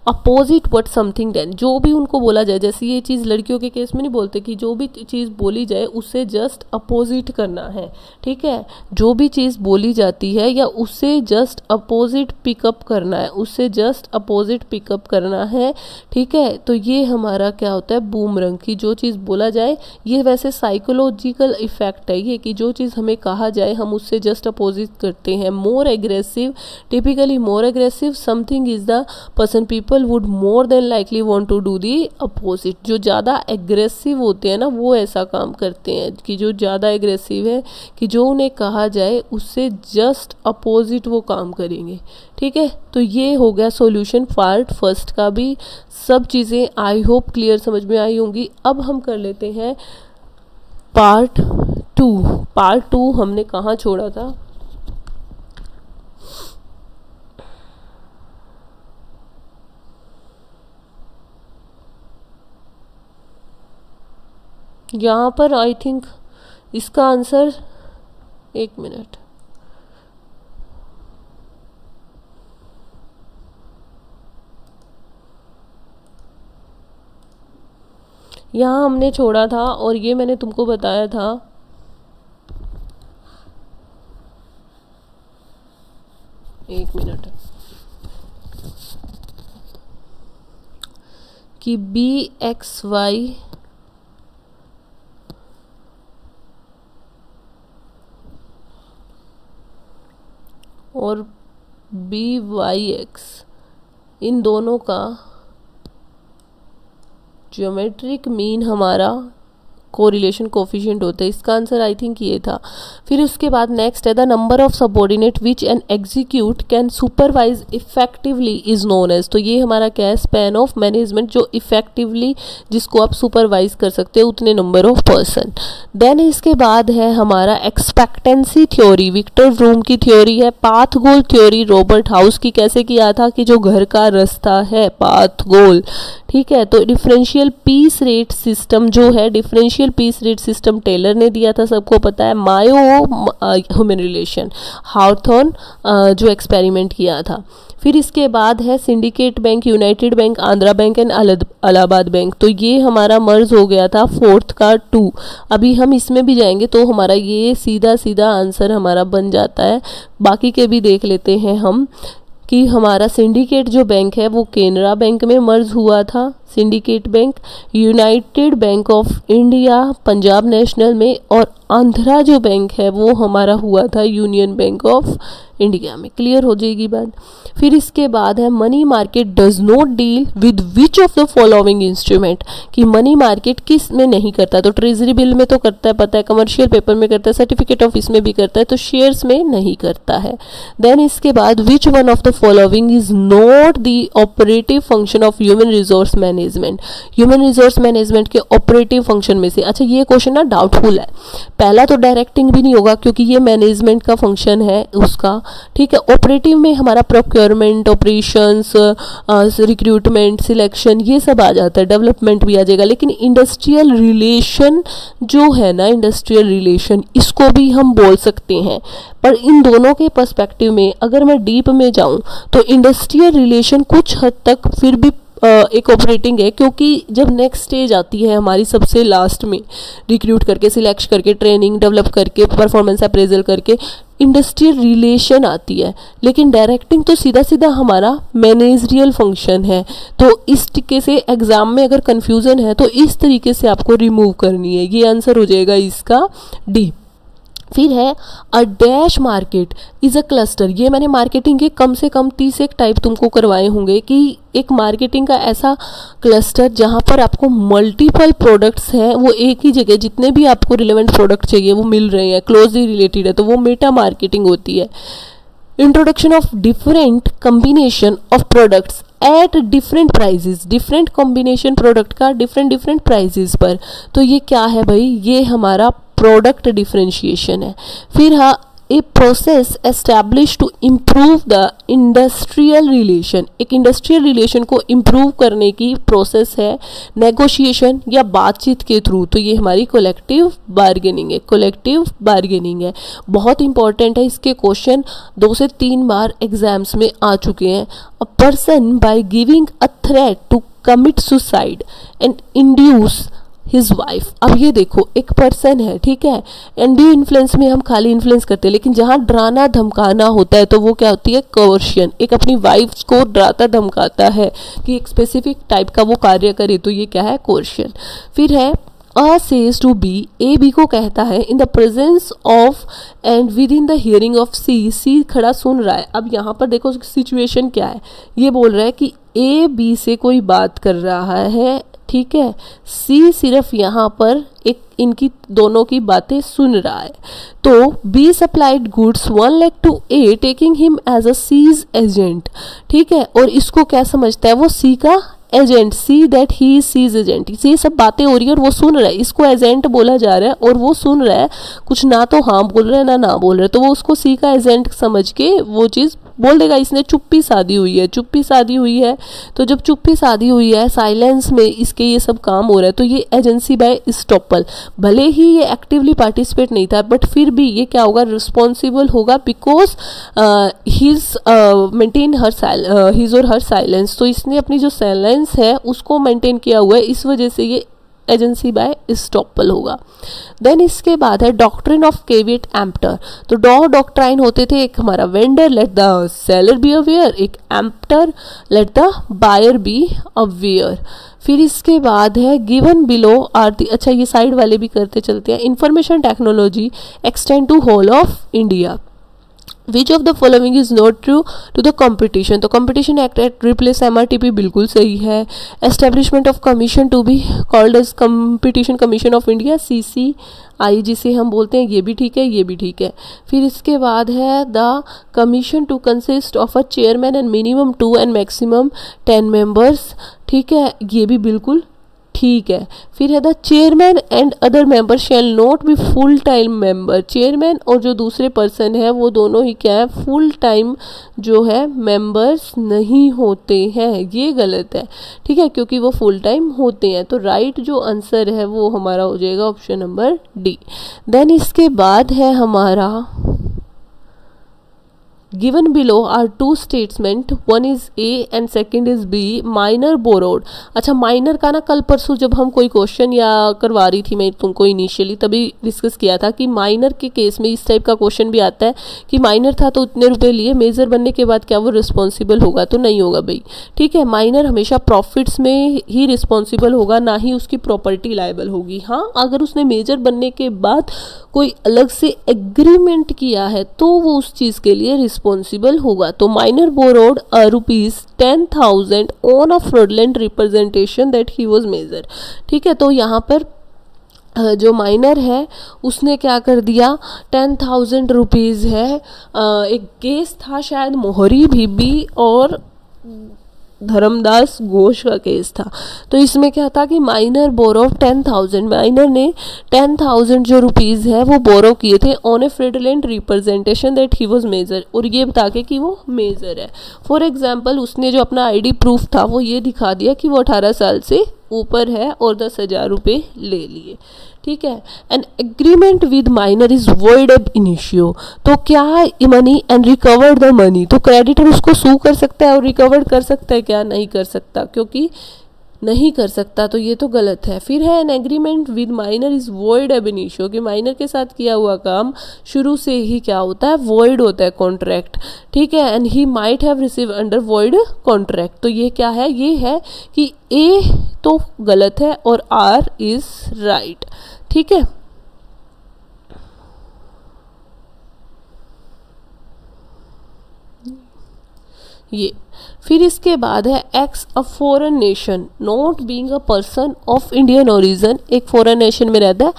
opposite what something then. जो भी उनको बोला जाए, जैसे ये चीज़ लड़कियों के केस में नहीं बोलते कि जो भी चीज़ बोली जाए उससे जस्ट अपोजिट करना है। ठीक है, जो भी चीज़ बोली जाती है या उससे जस्ट अपोजिट पिकअप करना है, उससे जस्ट अपोजिट पिकअप करना है। ठीक है, तो ये हमारा क्या होता है? बूमरंग, की जो चीज़ बोला जाए। ये वैसे साइकोलॉजिकल इफेक्ट है ये, कि जो चीज़ हमें कहा जाए हम उससे जस्ट अपोजिट करते हैं। More aggressive, typically more aggressive something is the person, people would more than likely want to do the opposite। जो ज़्यादा एग्रेसिव होते हैं ना वो ऐसा काम करते हैं कि जो ज़्यादा एग्रेसिव है कि जो उन्हें कहा जाए उससे जस्ट अपोजिट वो काम करेंगे। ठीक है, तो ये हो गया सॉल्यूशन पार्ट फर्स्ट का भी। सब चीज़ें आई होप क्लियर समझ में आई होंगी। अब हम कर लेते हैं पार्ट 2। पार्ट 2 हमने कहाँ छोड़ा था? यहाँ पर आई थिंक इसका आंसर, एक मिनट, यहाँ हमने छोड़ा था और ये मैंने तुमको बताया था एक मिनट, कि BXY और BYX इन दोनों का ज्योमेट्रिक मीन हमारा कोरिलेशन कोफिशिएंट होता है। इसका आंसर आई थिंक ये था। फिर उसके बाद नेक्स्ट है the number of subordinate which an execute can supervise effectively is known as. तो ये हमारा क्या है? स्पैन ऑफ मैनेजमेंट, जो इफेक्टिवली जिसको आप सुपरवाइज कर सकते हो उतने नंबर ऑफ पर्सन। देन इसके बाद है हमारा एक्सपेक्टेंसी थ्योरी, विक्टर व्रूम की थ्योरी है। पाथ गोल थ्योरी रॉबर्ट हाउस की कैसे किया था कि जो घर का रास्ता है पाथ गोल। ठीक है, तो डिफरेंशियल पीस रेट सिस्टम जो है, differential piece rate system Taylor ने दिया था, सबको पता है। मायो ह्यूमन रिलेशन हाउथॉर्न जो एक्सपेरिमेंट किया था। फिर इसके बाद है syndicate bank, United bank, Andhra bank and Allahabad bank. तो ये हमारा मर्ज हो गया था फोर्थ का 2। अभी हम इसमें भी जाएंगे तो हमारा ये सीधा सीधा आंसर हमारा बन जाता है। बाकी के भी देख लेते हैं हम कि हमारा सिंडिकेट जो बैंक है वो केनरा बैंक में मर्ज हुआ था। Syndicate bank, United bank of India Punjab national में, और आंध्रा जो बैंक है वो हमारा हुआ था यूनियन बैंक ऑफ इंडिया में। क्लियर हो जाएगी बात। फिर इसके बाद है money market does not deal with which of the following instrument, कि मनी मार्केट किस में नहीं करता, तो ट्रेजरी बिल में तो करता है, पता है, कमर्शियल पेपर में करता है, सर्टिफिकेट ऑफ इसमें भी करता है, तो शेयर्स में नहीं करता है। देन इसके बाद which one of the following is not the operative function of human resource management, human resource management के ऑपरेटिव फंक्शन में से। अच्छा ये क्वेश्चन ना डाउटफुल है, पहला तो डायरेक्टिंग भी नहीं होगा क्योंकि ये मैनेजमेंट का फंक्शन है उसका, ठीक है। ऑपरेटिव में हमारा प्रोक्योरमेंट, ऑपरेशंस, रिक्रूटमेंट, सिलेक्शन, ये सब आ जाता है, डेवलपमेंट भी आ जाएगा। लेकिन इंडस्ट्रियल रिलेशन जो है ना, इंडस्ट्रियल रिलेशन, इसको भी हम बोल सकते हैं। पर इन दोनों के पर्सपेक्टिव में अगर मैं डीप में जाऊं तो इंडस्ट्रियल रिलेशन कुछ हद तक फिर भी एक ऑपरेटिंग है, क्योंकि जब नेक्स्ट स्टेज आती है हमारी सबसे लास्ट में, रिक्रूट करके, सिलेक्ट करके, ट्रेनिंग डेवलप करके, परफॉर्मेंस अप्रेजल करके, इंडस्ट्रियल रिलेशन आती है। लेकिन डायरेक्टिंग तो सीधा सीधा हमारा मैनेजरियल फंक्शन है। तो इस तरीके से एग्जाम में अगर कंफ्यूजन है तो इस तरीके से आपको रिमूव करनी है। ये आंसर हो जाएगा इसका डी। फिर है a dash market is a cluster, ये मैंने मार्केटिंग के कम से कम 30 एक टाइप तुमको करवाए होंगे कि एक मार्केटिंग का ऐसा क्लस्टर जहाँ पर आपको मल्टीपल प्रोडक्ट्स हैं, वो एक ही जगह जितने भी आपको रिलेवेंट प्रोडक्ट चाहिए वो मिल रहे हैं, क्लोजली रिलेटेड है, तो वो मेटा मार्केटिंग होती है। Introduction of different combination of products at different prices, different combination product का डिफरेंट प्राइजेस पर, तो ये क्या है भाई, ये हमारा प्रोडक्ट डिफरेंशिएशन है। फिर हाँ a process establish to improve the industrial relation, एक इंडस्ट्रियल रिलेशन को इम्प्रूव करने की प्रोसेस है नेगोशिएशन या बातचीत के थ्रू, तो ये हमारी कलेक्टिव बार्गेनिंग है, कलेक्टिव बार्गेनिंग है। बहुत इंपॉर्टेंट है, इसके क्वेश्चन 2 से 3 बार एग्जाम्स में आ चुके हैं। A person by giving a threat to commit suicide and induce his wife, अब ये देखो एक पर्सन है, ठीक है, एंडी इन्फ्लुएंस में हम खाली इन्फ्लुएंस करते हैं, लेकिन जहाँ डराना धमकाना होता है तो वो क्या होती है, कोर्शन, एक अपनी वाइफ को डराता धमकाता है कि एक स्पेसिफिक टाइप का वो कार्य करे, तो ये क्या है, कोर्शन। फिर है A says to B, A B को कहता है in the presence of and within the hearing of C, C खड़ा सुन रहा है। अब यहाँ पर देखो सिचुएशन क्या है, ये बोल रहा है कि A B से कोई बात कर रहा है, ठीक है, C सिर्फ यहाँ पर एक इनकी दोनों की बातें सुन रहा है। तो B supplied goods 1 lakh to A taking him as a C's agent, ठीक है, और इसको क्या समझता है वो C का agent, see that he sees agent, ये सब बातें हो रही है और वो सुन रहा है, इसको एजेंट बोला जा रहा है और वो सुन रहा है, कुछ ना तो हाँ बोल रहा है ना बोल रहा है, तो वो उसको सी का एजेंट समझ के वो चीज़ बोल देगा। इसने चुप्पी साधी हुई है, चुप्पी साधी हुई है, तो जब चुप्पी साधी हुई है, साइलेंस में इसके ये सब काम हो रहा है, तो ये एजेंसी बाय इस्टॉपल, भले ही ये एक्टिवली पार्टिसिपेट नहीं था बट फिर भी ये क्या होगा, रिस्पॉन्सिबल होगा, because he's maintain her his और हर साइलेंस, तो इसने अपनी जो साइलेंस है उसको मेंटेन किया हुआ है, इस वजह से ये एजेंसी बाय इस्टॉपल होगा। देन इसके बाद है डॉक्ट्रिन ऑफ केविएट एम्प्टर, तो डॉक्ट्राइन होते थे, एक हमारा vendor let the seller be aware, एक emptor let the buyer be aware. फिर इसके बाद है गिवन बिलो आर दी, अच्छा ये साइड वाले भी करते चलते हैं। Information technology extend to whole of India, which of the following is not true to the competition, तो competition act at replace MRTP बिल्कुल सही है। Establishment of commission to be called as competition commission of India, CCI जिसे हम बोलते हैं, ये भी ठीक है, ये भी ठीक है। फिर इसके बाद है the commission to consist of a chairman and minimum 2 and maximum 10 members, ठीक है, ये भी बिल्कुल ठीक है। फिर है the chairman and other member shall not be full time member, chairman और जो दूसरे पर्सन है वो दोनों ही क्या है, फुल टाइम जो है मेंबर्स नहीं होते हैं, ये गलत है, ठीक है, क्योंकि वो फुल टाइम होते हैं। तो राइट जो आंसर है वो हमारा हो जाएगा ऑप्शन नंबर डी। देन इसके बाद है हमारा given below are two statement, one is A and second is B, minor borrowed. अच्छा, माइनर का ना कल परसों जब हम कोई क्वेश्चन या करवा रही थी मैं तुमको इनिशियली, तभी डिस्कस किया था कि माइनर के केस में इस टाइप का क्वेश्चन भी आता है कि माइनर था तो उतने रुपए लिए, मेजर बनने के बाद क्या वो रिस्पॉन्सिबल होगा? तो नहीं होगा भाई, ठीक है। माइनर हमेशा प्रॉफिट्स में ही रिस्पॉन्सिबल होगा, ना ही उसकी प्रॉपर्टी लायबल होगी। हाँ, अगर उसने मेजर बनने के बाद कोई अलग से एग्रीमेंट किया है तो वो उस चीज़ के लिए रिस्पॉन्सिबल होगा। तो minor borrowed ₹10,000 on a fraudulent representation that he was major, ठीक है। तो यहाँ पर जो माइनर है उसने क्या कर दिया, 10,000 रुपीज़ है। एक केस था शायद मोहरी बीबी और धर्मदास घोष का केस था। तो इसमें क्या था कि माइनर बोरो 10,000, माइनर ने 10,000 जो रुपीज़ है वो बोरो किए थे on a fraudulent representation that he was major, और ये बता के कि वो मेजर है। फॉर एग्जांपल, उसने जो अपना आईडी प्रूफ था वो ये दिखा दिया कि वो 18 साल से ऊपर है और 10,000 रुपये ले लिए, ठीक है। An agreement with minor is void एब इनिशियो। तो क्या money and recover the money, तो क्रेडिटर उसको सू कर सकता है और रिकवर कर सकता है क्या? नहीं कर सकता, क्योंकि नहीं कर सकता, तो ये तो गलत है। फिर है an agreement with minor is void एब इनिशियो, कि माइनर के साथ किया हुआ काम शुरू से ही क्या होता है, वॉइड होता है कॉन्ट्रैक्ट, ठीक है। And he might have receive under void contract. तो ये क्या है, ये है कि ए तो गलत है और आर इज राइट, ठीक है। ये फिर इसके बाद है X a foreign nation not being a person of Indian origin, एक फॉरेन नेशन में रहता है,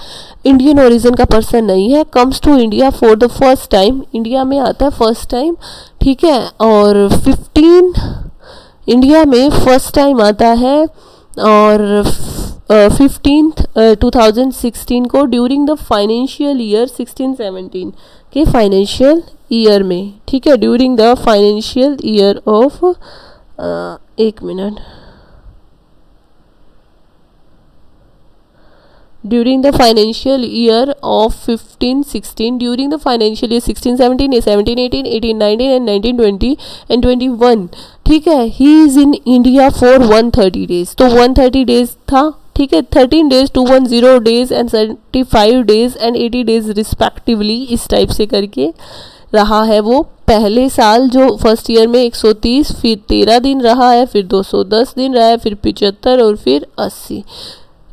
इंडियन ओरिजिन का पर्सन नहीं है, comes to India for the first time, India में आता है फर्स्ट टाइम, ठीक है। और 15 इंडिया में फर्स्ट टाइम आता है और 15th 2016 को ड्यूरिंग द फाइनेंशियल ईयर 16-17 के फाइनेंशियल ईयर में, ठीक है, during the financial year of एक minute, during the financial year of 15-16, during the financial year 16-17, 17-18, 18-19 and 19-20 and 21, ठीक है। he is in India for 130 days, तो 130 days था, ठीक है। 13 days, 210 days and 75 days and 80 days respectively, इस type से करके रहा है वो। पहले साल जो फर्स्ट ईयर में 130, फिर 13 दिन रहा है, फिर 210 दिन रहा है, फिर 75 और फिर 80।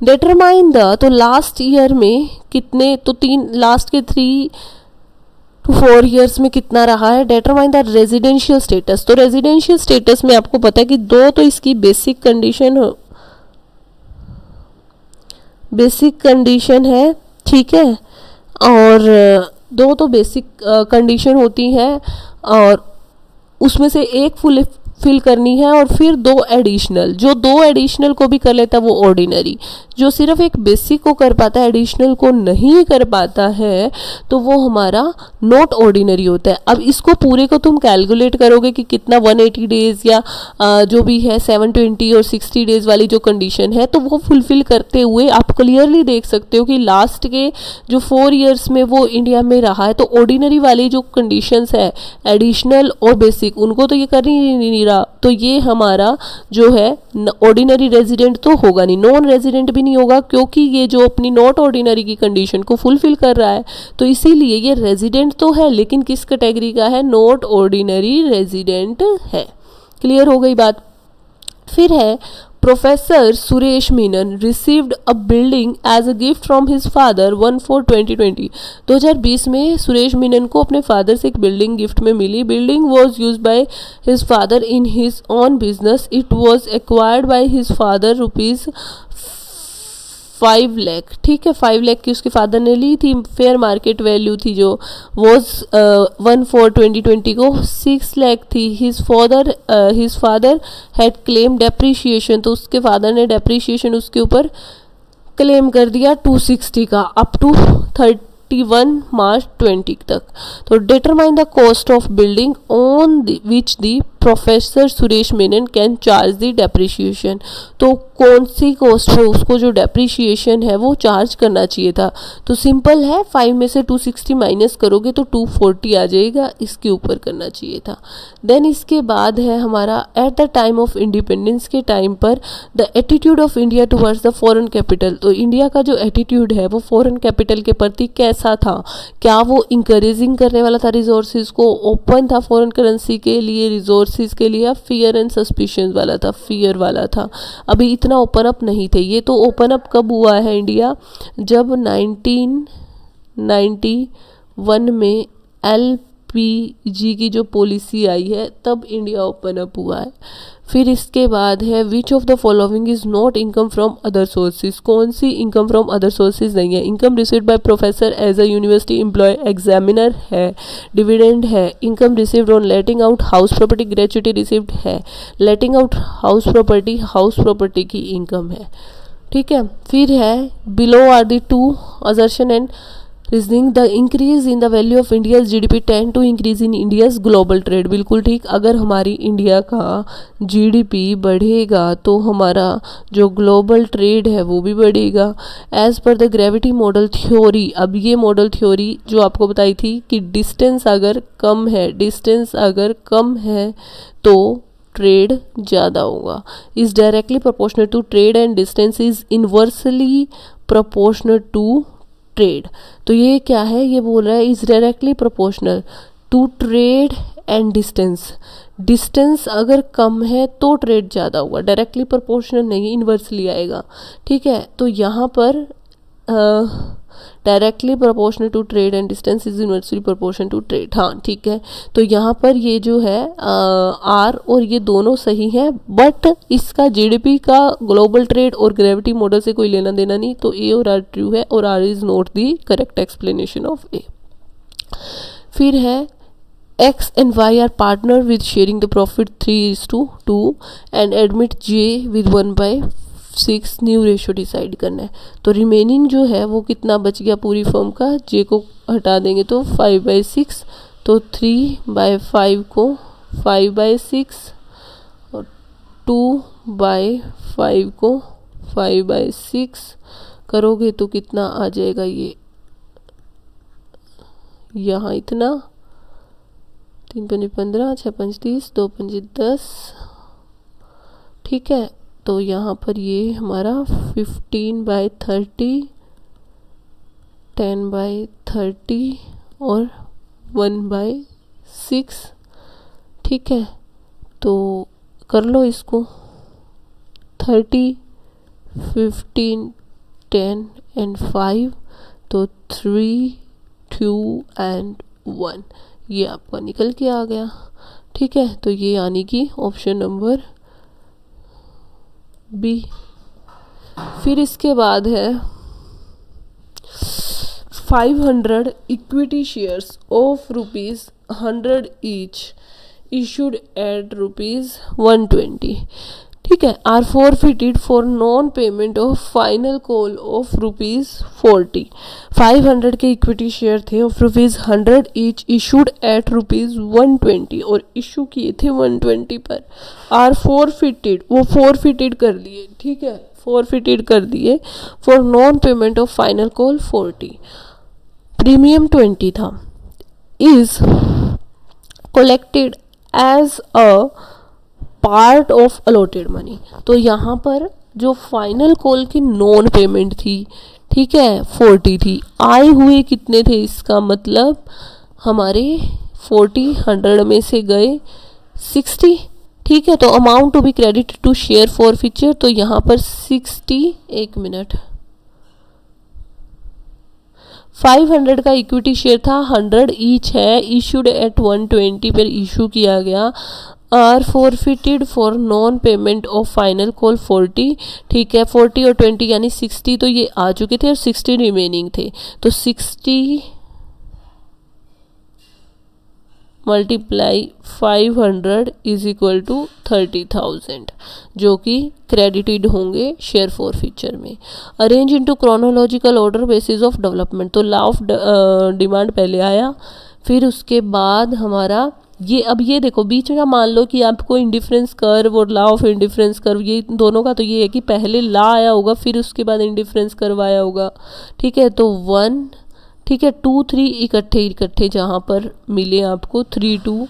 डिटरमाइन द, तो लास्ट ईयर में कितने, तो लास्ट के 3 to 4 ईयर्स में कितना रहा है। डिटरमाइन द रेजिडेंशियल स्टेटस, तो रेजिडेंशियल स्टेटस में आपको पता है कि 2 तो इसकी बेसिक कंडीशन है, ठीक है, और 2 तो बेसिक कंडीशन होती है और उसमें से एक फिल करनी है और फिर 2 एडिशनल, जो 2 एडिशनल को भी कर लेता है वो ऑर्डिनरी, जो सिर्फ एक बेसिक को कर पाता है एडिशनल को नहीं कर पाता है तो वो हमारा नॉट ऑर्डिनरी होता है। अब इसको पूरे को तुम कैलकुलेट करोगे कि कितना 180 डेज या जो भी है 720 और 60 डेज वाली जो कंडीशन है, तो वो फुलफिल करते हुए आप क्लियरली देख सकते हो कि लास्ट के जो 4 ईयर्स में वो इंडिया में रहा है, तो ऑर्डिनरी वाली जो कंडीशंस है एडिशनल और बेसिक, उनको तो ये कर ही नहीं रहा, तो ये हमारा जो है ऑर्डिनरी रेजिडेंट तो होगा नहीं, नॉन रेजिडेंट भी नहीं होगा, क्योंकि ये जो अपनी नॉट ऑर्डिनरी की कंडीशन को फुलफिल कर रहा है, तो इसीलिए ये रेजिडेंट तो है लेकिन किस कैटेगरी का है, नॉट ऑर्डिनरी रेजिडेंट है। क्लियर हो गई बात। फिर है professor Suresh Menon received a building as a gift from his father 1/4/2020। 2020 में सुरेश मीनन को अपने फादर से एक बिल्डिंग गिफ्ट में मिली। Building was use by his father in his own business. It was acquired by his father ₹5 lakh, ठीक है, 5 लाख की उसके फादर ने ली थी। फेयर मार्केट वैल्यू थी जो वॉज 1/4/2020 को 6 लाख थी। His father had claim depreciation, तो उसके फादर ने डेप्रीशिएशन उसके ऊपर क्लेम कर दिया 260 का अप टू 31 मार्च 20 तक। तो determine the cost of building on which the professor Suresh Menon can charge the depreciation. तो कौन सी कॉस्ट पे उसको जो डेप्रिशिएशन है वो चार्ज करना चाहिए था। तो सिंपल है, 5 में से 260 माइनस करोगे तो 240 आ जाएगा, इसके ऊपर करना चाहिए था। देन इसके बाद है हमारा eight the time of independence के टाइम पर the attitude of India towards the foreign capital. तो इंडिया का जो एटीट्यूड है वो फॉरेन कैपिटल के प्रति कैसा था, क्या वो इंकरेजिंग करने वाला था रिसोर्सेज को, ओपन था फॉरेन करेंसी के लिए, रिसोर्सेज के लिए, फियर एंड सस्पिशन वाला था, फियर वाला था। अभी इतना ओपन अप नहीं थे। ये तो ओपन अप कब हुआ है इंडिया, जब 1991 में LPG की जो पॉलिसी आई है तब इंडिया ओपन अप हुआ है। फिर इसके बाद है which of the following is not income from other sources. कौन सी इनकम फ्रॉम अदर सोर्सेज नहीं है। Income received by professor as a university employ examiner है, डिविडेंड है, income received on letting out house property gratuity received है, letting out house property की income है। ठीक है, फिर है below are the two assertion and reasoning the increase in the value of India's GDP tend to increase in India's global trade. बिल्कुल ठीक, अगर हमारी इंडिया का जीडीपी बढ़ेगा तो हमारा जो ग्लोबल ट्रेड है वो भी बढ़ेगा। As per the gravity model theory, अब ये मॉडल थ्योरी जो आपको बताई थी कि डिस्टेंस अगर कम है तो ट्रेड ज़्यादा होगा। Is directly proportional to trade and distance is inversely proportional to trade. तो ये क्या है, ये बोल रहा है is directly proportional to trade and distance अगर कम है तो ट्रेड ज़्यादा होगा, डायरेक्टली प्रोपोर्शनल नहीं, इनवर्सली आएगा। ठीक है, तो यहाँ पर directly proportional to trade and distance is inversely proportional to trade. हाँ ठीक है, तो यहाँ पर ये जो है आर और ये दोनों सही है, बट इसका जीडीपी का ग्लोबल ट्रेड और ग्रेविटी मॉडल से कोई लेना देना नहीं। तो ए और आर ट्रू है और R is not the correct explanation of A. फिर है X and Y are partner with sharing the profit 3:2 and admit J with 1/6 new ratio decide करना है। तो रिमेनिंग जो है वो कितना बच गया पूरी फर्म का, J को हटा देंगे तो 5/6, तो 3/5 को 5/6 और 2/5 को 5/6 करोगे तो कितना आ जाएगा, ये यहाँ इतना 3 पंजे 15, 6 पंजे 30, 2 पंजे 10। ठीक है, तो यहाँ पर ये हमारा 15/30, 10/30 और 1/6। ठीक है, तो कर लो इसको 30, 15, 10 एंड 5, तो 3, 2 एंड 1 ये आपका निकल के आ गया। ठीक है, तो ये यानी कि ऑप्शन नंबर बी। फिर इसके बाद है 500 equity shares of ₹100 each issued at ₹120। ठीक है, are forfeited for non payment of final call of ₹40। 500 के इक्विटी शेयर थे ऑफ ₹100 ईच इशूड एट ₹120 और इशू किए थे 120 पर। आर forfeited, वो forfeited कर लिए। ठीक है, forfeited कर दिए for non payment of final call 40। Premium 20 था। Is collected as a part of allotted money. तो यहाँ पर जो फाइनल कॉल की नॉन पेमेंट थी, ठीक है, 40 थी, आए हुए कितने थे, इसका मतलब हमारे 40 100 में से गए 60। ठीक है, तो amount to be credit to share forfeiture, तो यहाँ पर 60, 1 मिनट, 500 का इक्विटी शेयर था, 100 ईच है, इशूड एट 120 पर इशू किया गया। Are forfeited for non payment of final call 40। ठीक है, 40 और 20 यानी 60 तो ये आ चुके थे और 60 रिमेनिंग थे, तो 60 मल्टीप्लाई 500 इज इक्वल टू 30,000 जो कि क्रेडिटेड होंगे शेयर फॉर फ्यूचर में। Arrange into chronological order basis of development, तो लॉ ऑफ डिमांड पहले आया, फिर उसके बाद हमारा ये अब ये देखो बीच में का मान लो कि आपको इंडिफरेंस कर्व और लॉ ऑफ इंडिफरेंस कर्व ये दोनों का तो ये है कि पहले लॉ आया होगा फिर उसके बाद इंडिफरेंस कर्व आया होगा, ठीक है। तो 1, ठीक है, 2 3 इकट्ठे जहाँ पर मिले आपको 3 2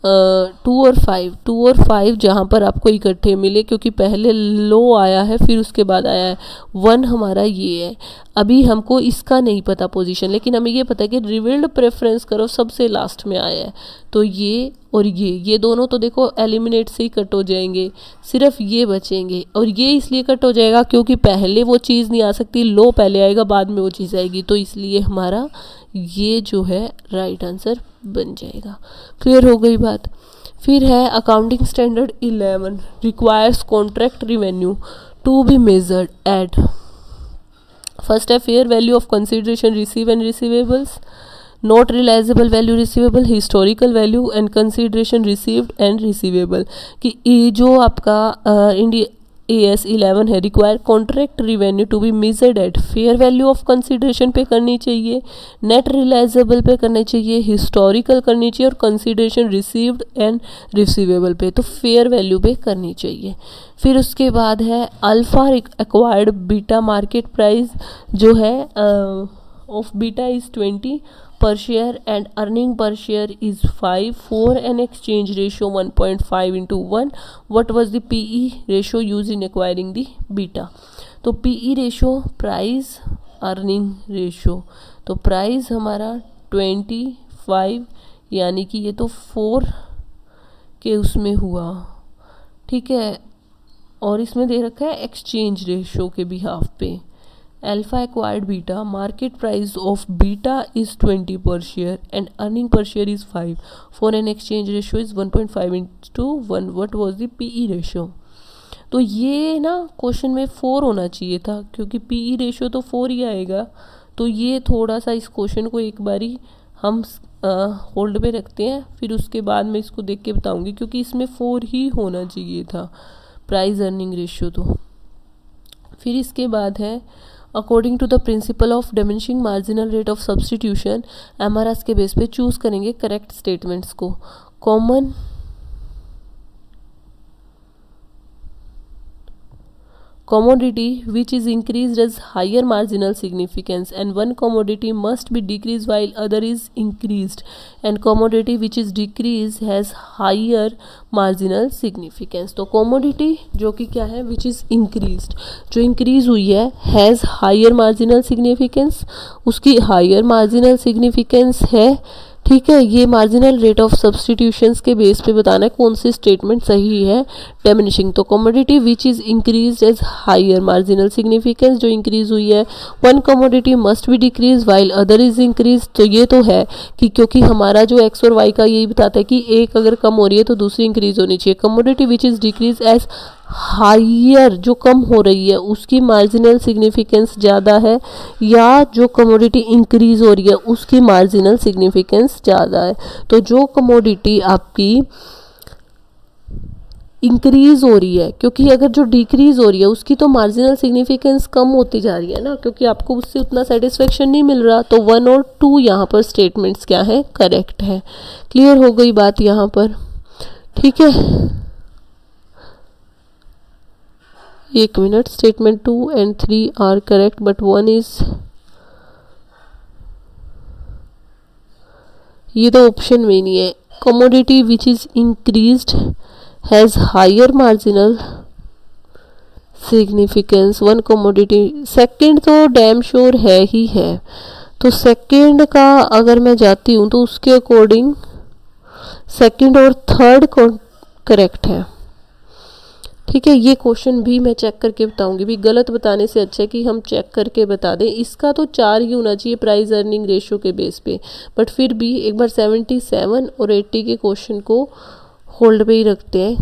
2 और 5 जहाँ पर आपको इकट्ठे मिले, क्योंकि पहले लो आया है फिर उसके बाद आया है 1 हमारा ये है। अभी हमको इसका नहीं पता पोजीशन, लेकिन हमें ये पता है कि रिवील्ड प्रेफरेंस कर्व सबसे लास्ट में आया है। तो ये और ये दोनों तो देखो एलिमिनेट से ही कट हो जाएंगे, सिर्फ ये बचेंगे। और ये इसलिए कट हो जाएगा क्योंकि पहले वो चीज़ नहीं आ सकती, लो पहले आएगा बाद में वो चीज़ आएगी, तो इसलिए हमारा ये जो है राइट आंसर बन जाएगा। क्लियर हो गई बात। फिर है accounting standard 11 requires contract revenue to be measured at, first है fair value of consideration receive and receivables, not realisable value receivable, historical value and consideration received and receivable. कि ये जो आपका इंडिया AS 11 है, require contract revenue to be measured at fair value of consideration पे करनी चाहिए, net realisable पे करनी चाहिए, हिस्टोरिकल करनी चाहिए और कंसिडरेशन रिसीव्ड एंड रिसीवेबल पे तो फेयर वैल्यू पे करनी चाहिए। फिर उसके बाद है alpha acquired beta market price जो है of beta is 20 per share and earning per share is 5 for an exchange ratio 1.5 into 1. What was the PE ratio used in acquiring the beta? तो PE ratio price earning ratio, तो price हमारा 25 यानी कि ये तो 4 के उसमें हुआ, ठीक है। और इसमें दे रखा है एक्सचेंज रेशो के बिहाफ पे alpha acquired beta market price of beta is 20 per share and earning per share is 5 for an exchange ratio is 1.5 into 1. what was the PE ratio? तो ये ना क्वेश्चन में 4 होना चाहिए था क्योंकि PE रेशियो तो 4 ही आएगा। तो ये थोड़ा सा इस क्वेश्चन को एक बारी हम होल्ड पे रखते हैं, फिर उसके बाद मैं इसको देख के बताऊंगी क्योंकि इसमें 4 ही होना चाहिए था प्राइस अर्निंग रेशियो। तो फिर इसके बाद है according to the principle of diminishing marginal rate of substitution MRS के बेस पे चूज करेंगे करेक्ट स्टेटमेंट्स को। Common commodity which is increased has higher marginal significance and one commodity must be decreased while other is increased and commodity which is decreased has higher marginal significance। तो commodity जो कि क्या है which is increased, जो increase हुई है has higher marginal significance, उसकी higher marginal significance है, ठीक है। ये मार्जिनल रेट ऑफ सब्सटीट्यूशंस के बेस पे बताना है कौन सी स्टेटमेंट सही है डिमिनिशिंग। तो commodity which is increase as higher marginal significance जो इंक्रीज हुई है, one commodity must be decrease while other is increase. तो ये तो है कि क्योंकि हमारा जो एक्स और वाई का यही बताता है कि एक अगर कम हो रही है तो दूसरी इंक्रीज होनी चाहिए। Commodity which is decrease as higher, जो कम हो रही है उसकी मार्जिनल सिग्निफिकेंस ज़्यादा है, या जो कमोडिटी इंक्रीज हो रही है उसकी मार्जिनल सिग्निफिकेंस ज़्यादा है। तो जो कमोडिटी आपकी इंक्रीज हो रही है, क्योंकि अगर जो डिक्रीज हो रही है उसकी तो मार्जिनल सिग्निफिकेंस कम होती जा रही है ना, क्योंकि आपको उससे उतना सेटिस्फेक्शन नहीं मिल रहा। तो 1 और 2 यहाँ पर स्टेटमेंट्स क्या है करेक्ट है। क्लियर हो गई बात यहाँ पर, ठीक है। एक minute, statement 2 and 3 are correct but 1 is, ये तो ऑप्शन में नहीं है। Commodity which is increased has higher marginal significance one commodity, second तो डैम श्योर है ही है। तो सेकंड का अगर मैं जाती हूँ तो उसके अकॉर्डिंग सेकंड और थर्ड करेक्ट है, ठीक है। ये क्वेश्चन भी मैं चेक करके बताऊंगी, भी गलत बताने से अच्छा है कि हम चेक करके बता दें। इसका तो 4 ही होना चाहिए प्राइस अर्निंग रेशियो के बेस पे, बट फिर भी एक बार 77 और 80 के क्वेश्चन को होल्ड पे ही रखते हैं।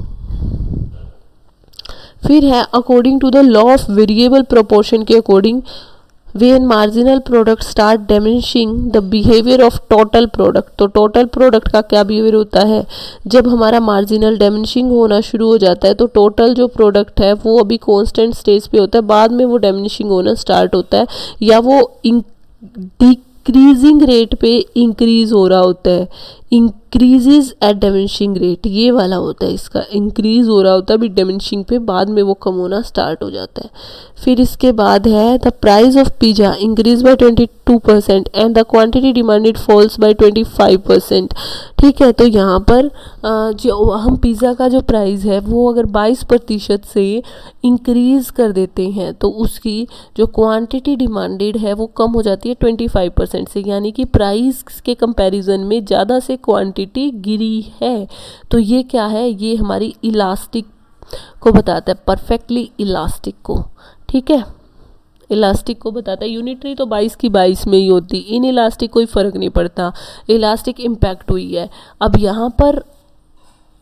फिर है according to the law of variable proportion के according when marginal product start diminishing the behavior of total product। तो total product का क्या बिहेवियर होता है, जब हमारा marginal diminishing होना शुरू हो जाता है तो total जो product है वो अभी constant stage पे होता है, बाद में वो diminishing होना start होता है या वो decreasing rate पे increase हो रहा होता है। इंक्रीजेज एट डिमिनिशिंग रेट, ये वाला होता है इसका, इंक्रीज हो रहा होता है अभी डिमिनिशिंग पे, बाद में वो कम होना स्टार्ट हो जाता है। फिर इसके बाद है the price of pizza increase by 22% and the quantity demanded falls by 25%। ठीक है, तो यहाँ पर जो हम पिज़्ज़ा का जो प्राइस है वो अगर 22% से इंक्रीज़ कर देते हैं तो उसकी जो क्वांटिटी डिमांडेड है वो कम हो जाती है 25% से, यानी कि प्राइस के कंपैरिजन में ज़्यादा से क्वांटिटी गिरी है। तो ये क्या है, ये हमारी इलास्टिक को बताता है, परफेक्टली इलास्टिक को। ठीक है, इलास्टिक को बताता है। यूनिटरी तो 22 की 22 में ही होती, इन इलास्टिक कोई फ़र्क नहीं पड़ता, इलास्टिक इम्पैक्ट हुई है। अब यहाँ पर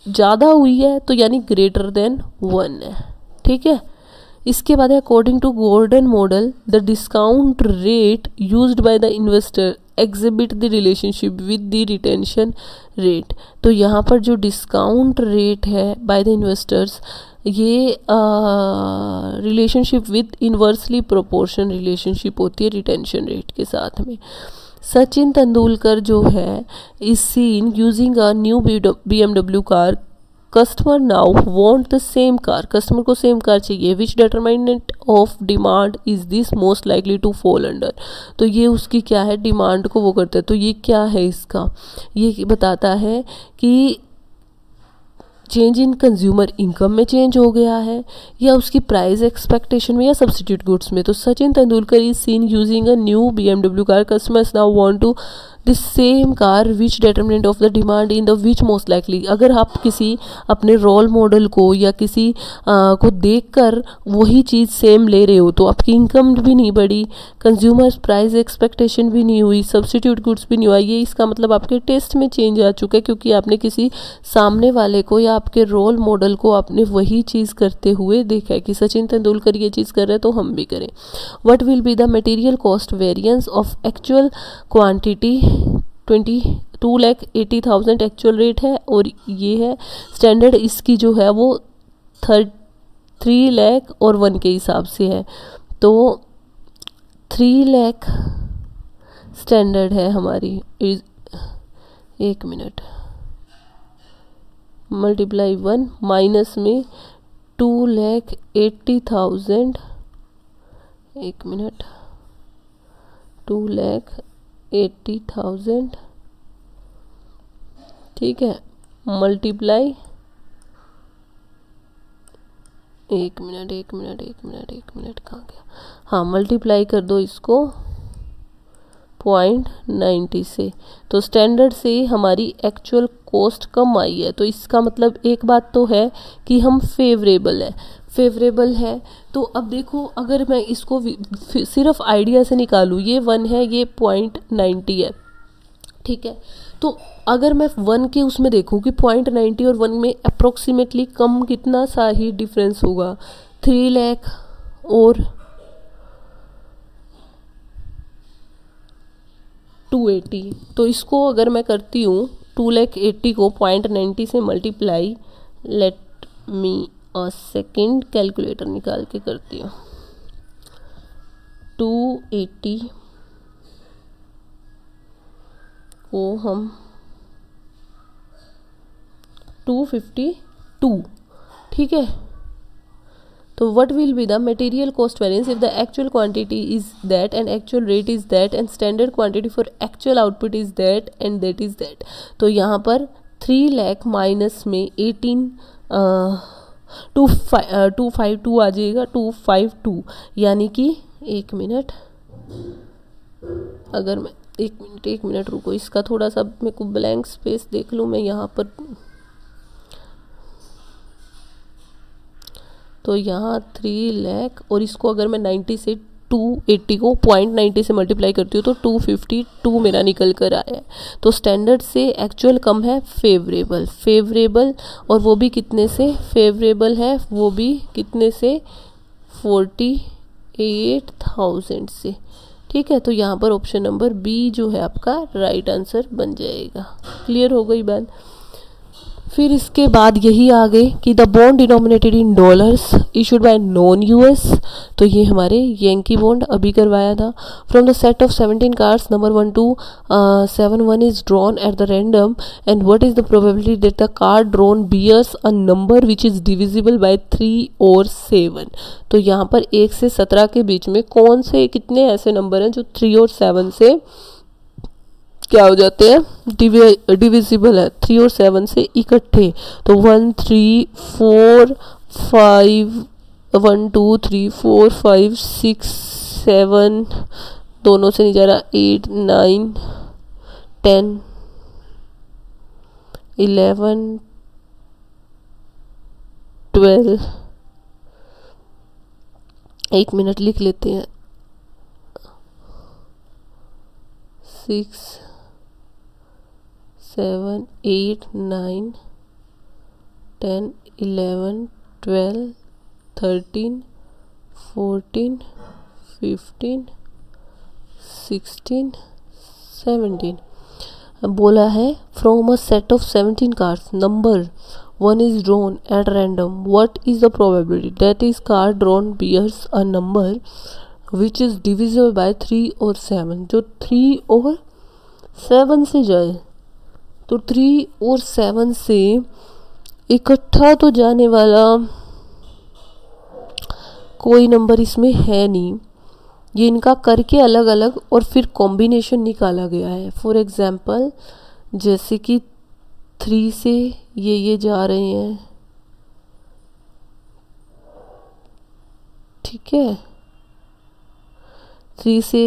ज़्यादा हुई है तो यानी ग्रेटर देन 1 है। ठीक है, इसके बाद है according to Gordon model the discount rate used by the investor exhibit the relationship with the retention rate. तो यहाँ पर जो डिस्काउंट रेट है बाय द इन्वेस्टर्स, ये relationship with inversely proportion relationship होती है रिटेंशन रेट के साथ में। सचिन तेंदुलकर जो है is seen using a new BMW car, customer now want the same car, customer को सेम कार चाहिए, which determinant of demand is this most likely to fall under. तो ये उसकी क्या है, डिमांड को वो करते हैं। तो ये क्या है इसका, ये बताता है कि चेंज इन कंज्यूमर इनकम में चेंज हो गया है या उसकी प्राइस एक्सपेक्टेशन में या सब्सिट्यूट गुड्स में। तो Sachin Tendulkar is seen using a new BMW car, customers now want to the same car, which determinant of the demand in the which most likely. अगर आप किसी अपने रोल मॉडल को या किसी को देखकर वही चीज़ सेम ले रहे हो तो आपकी इनकम भी नहीं बढ़ी, कंज्यूमर प्राइस एक्सपेक्टेशन भी नहीं हुई, सब्सिट्यूट गुड्स भी नहीं हुआ। ये इसका मतलब आपके टेस्ट में चेंज आ चुका है, क्योंकि आपने किसी सामने वाले को या आपके रोल मॉडल को आपने वही चीज़ करते हुए देखा है कि सचिन तेंदुलकर ये चीज़ कर रहे हैं तो हम भी करें। What will be the material cost variance of actual quantity 22,80,000 actual rate है और ये है स्टैंडर्ड, इसकी जो है वो 3 लाख और 1 के हिसाब से है। तो 3 लाख स्टैंडर्ड है हमारी, 1 मिनट, मल्टीप्लाई 1 माइनस में 2,80,000, 1 मिनट, 2,80,000, ठीक है, मल्टीप्लाई 1 मिनट कहाँ गया, हाँ मल्टीप्लाई कर दो इसको 0.90 से। तो स्टैंडर्ड से हमारी एक्चुअल कॉस्ट कम आई है। तो इसका मतलब एक बात तो है कि हम फेवरेबल है। तो अब देखो, अगर मैं इसको सिर्फ आइडिया से निकालूँ, ये 1 है, ये 0.90 है, ठीक है। तो अगर मैं 1 के उसमें देखूँ कि 0.90 और 1 में अप्रोक्सीमेटली कम कितना सा ही डिफरेंस होगा, 3 लाख और 280। तो इसको अगर मैं करती हूँ 2,80,000 को 0.90 से multiply, let me a second, calculator निकाल के करती हूँ। 280 को हम 252, ठीक है। तो what will be the material cost variance if the actual quantity is that and actual rate is that and standard quantity for actual output is that and that is that। तो यहाँ पर 3 लाख माइनस में 252 आ जाएगा, 252, यानी कि 1 minute, अगर मैं 1 minute रुको, इसका थोड़ा सा मेरे को ब्लैंक स्पेस देख लूँ मैं यहाँ पर। तो यहाँ 3 लाख और इसको अगर मैं 90 से 280 को 0.90 से मल्टीप्लाई करती हूँ तो 252 मेरा निकल कर आया है। तो स्टैंडर्ड से एक्चुअल कम है, फेवरेबल, और वो भी कितने से फेवरेबल है, वो भी कितने से 48,000 से, ठीक है। तो यहाँ पर ऑप्शन नंबर बी जो है आपका राइट आंसर बन जाएगा। क्लियर हो गई बात। फिर इसके बाद यही आ गए कि the bond denominated in dollars issued by non US, तो ये हमारे यंकी बॉन्ड अभी करवाया था। From the set of 17 cards number 1 to 7 1 is drawn at the random and what is the probability that the card drawn bears a number which is divisible by 3 और 7। तो यहाँ पर 1 से 17 के बीच में कौन से कितने ऐसे नंबर हैं जो 3 और 7 से क्या हो जाते हैं, डिविजिबल है, 3 और 7 से इकट्ठे। तो 1 3 4 5 1 2 3 4 5 6 7 दोनों से नहीं जा रहा, 8 9 10 11 12 1 मिनट लिख लेते हैं, 6 7 8 9 10 11 12 13 14 15 16 17। अब बोला है from a set of 17 cards number 1 is drawn at random, what is the probability that is card drawn bears a number which is divisible by 3 और 7, जो 3 और 7 से जाए। तो 3 और 7 से इकट्ठा तो जाने वाला कोई नंबर इसमें है नहीं, ये इनका करके अलग अलग और फिर कॉम्बिनेशन निकाला गया है। फॉर एग्जांपल जैसे कि 3 से ये जा रहे हैं, ठीक है, 3 से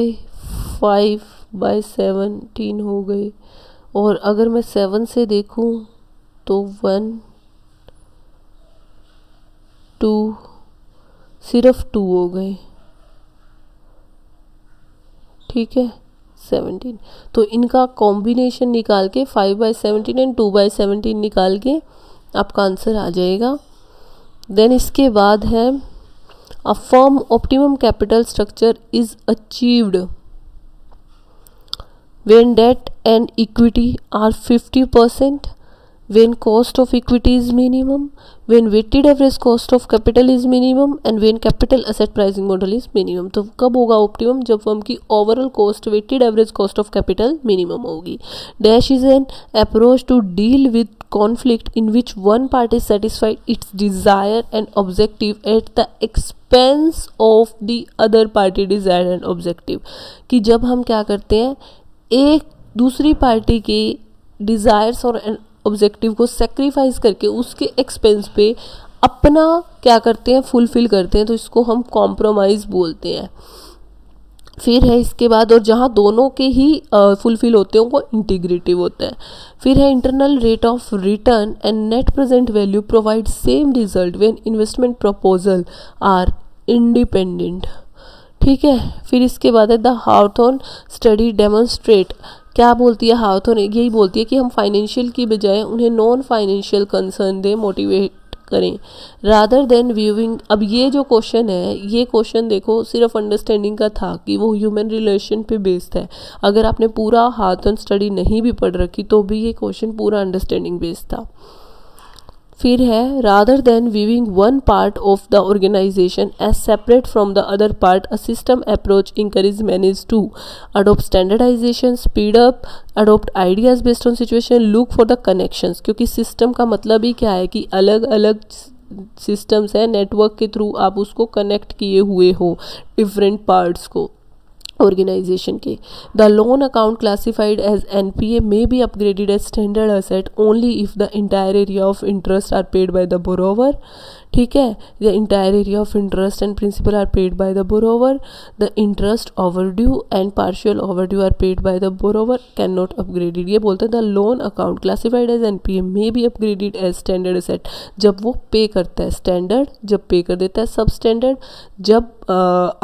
5 by 17 हो गए। और अगर मैं 7 से देखूं तो 1 2 सिर्फ 2 हो गए, ठीक है, 17। तो इनका कॉम्बिनेशन निकाल के 5 by 17 एंड 2 by 17 निकाल के आपका आंसर आ जाएगा। देन इसके बाद है a firm optimum capital structure is achieved when debt and equity are 50%, when cost of equity is minimum, when weighted average cost of capital is minimum and when capital asset pricing model is minimum। तो कब होगा optimum, जब firm की overall cost weighted average cost of capital minimum होगी। Dash is an approach to deal with conflict in which one party satisfied its desire and objective at the expense of the other party desire and objective। कि जब हम क्या करते हैं, एक दूसरी party के डिज़ायर्स और ऑब्जेक्टिव को सेक्रीफाइस करके उसके एक्सपेंस पे अपना क्या करते हैं, फुलफिल करते हैं, तो इसको हम कॉम्प्रोमाइज़ बोलते हैं। फिर है इसके बाद, और जहाँ दोनों के ही फुलफिल होते हैं वो इंटीग्रेटिव होता है। फिर है internal rate of return and net present value provide same result when investment proposal are independent, ठीक है। फिर इसके बाद है द हावथॉर्न स्टडी डेमोन्स्ट्रेट, क्या बोलती है हावथॉर्न, यही बोलती है कि हम फाइनेंशियल की बजाय उन्हें नॉन फाइनेंशियल कंसर्न दें, मोटिवेट करें रादर देन व्यूइंग। अब ये जो क्वेश्चन है, ये क्वेश्चन देखो सिर्फ अंडरस्टैंडिंग का था कि वो ह्यूमन रिलेशन पे बेस्ड है। अगर आपने पूरा हावथॉर्न स्टडी नहीं भी पढ़ रखी तो भी ये क्वेश्चन पूरा अंडरस्टैंडिंग बेस्ड था। फिर है rather than viewing one part of the organisation as separate from the other part, a system approach encourage manage to adopt standardisation, speed up, adopt ideas based on situation, look for the connections. क्योंकि system का मतलब ही क्या है कि अलग अलग systems है, network के थ्रू आप उसको कनेक्ट किए हुए हो डिफरेंट पार्ट्स को organization के। The loan account classified as NPA may be upgraded as standard asset only if the entire area of interest are paid by the borrower, ठीक है। The entire area of interest and principal are paid by the borrower, the interest overdue and partial overdue are paid by the borrower, cannot upgraded। ये बोलते हैं the loan account classified as NPA may be upgraded as standard asset, जब वो पे करता है standard, जब पे कर देता है सब स्टैंडर्ड, जब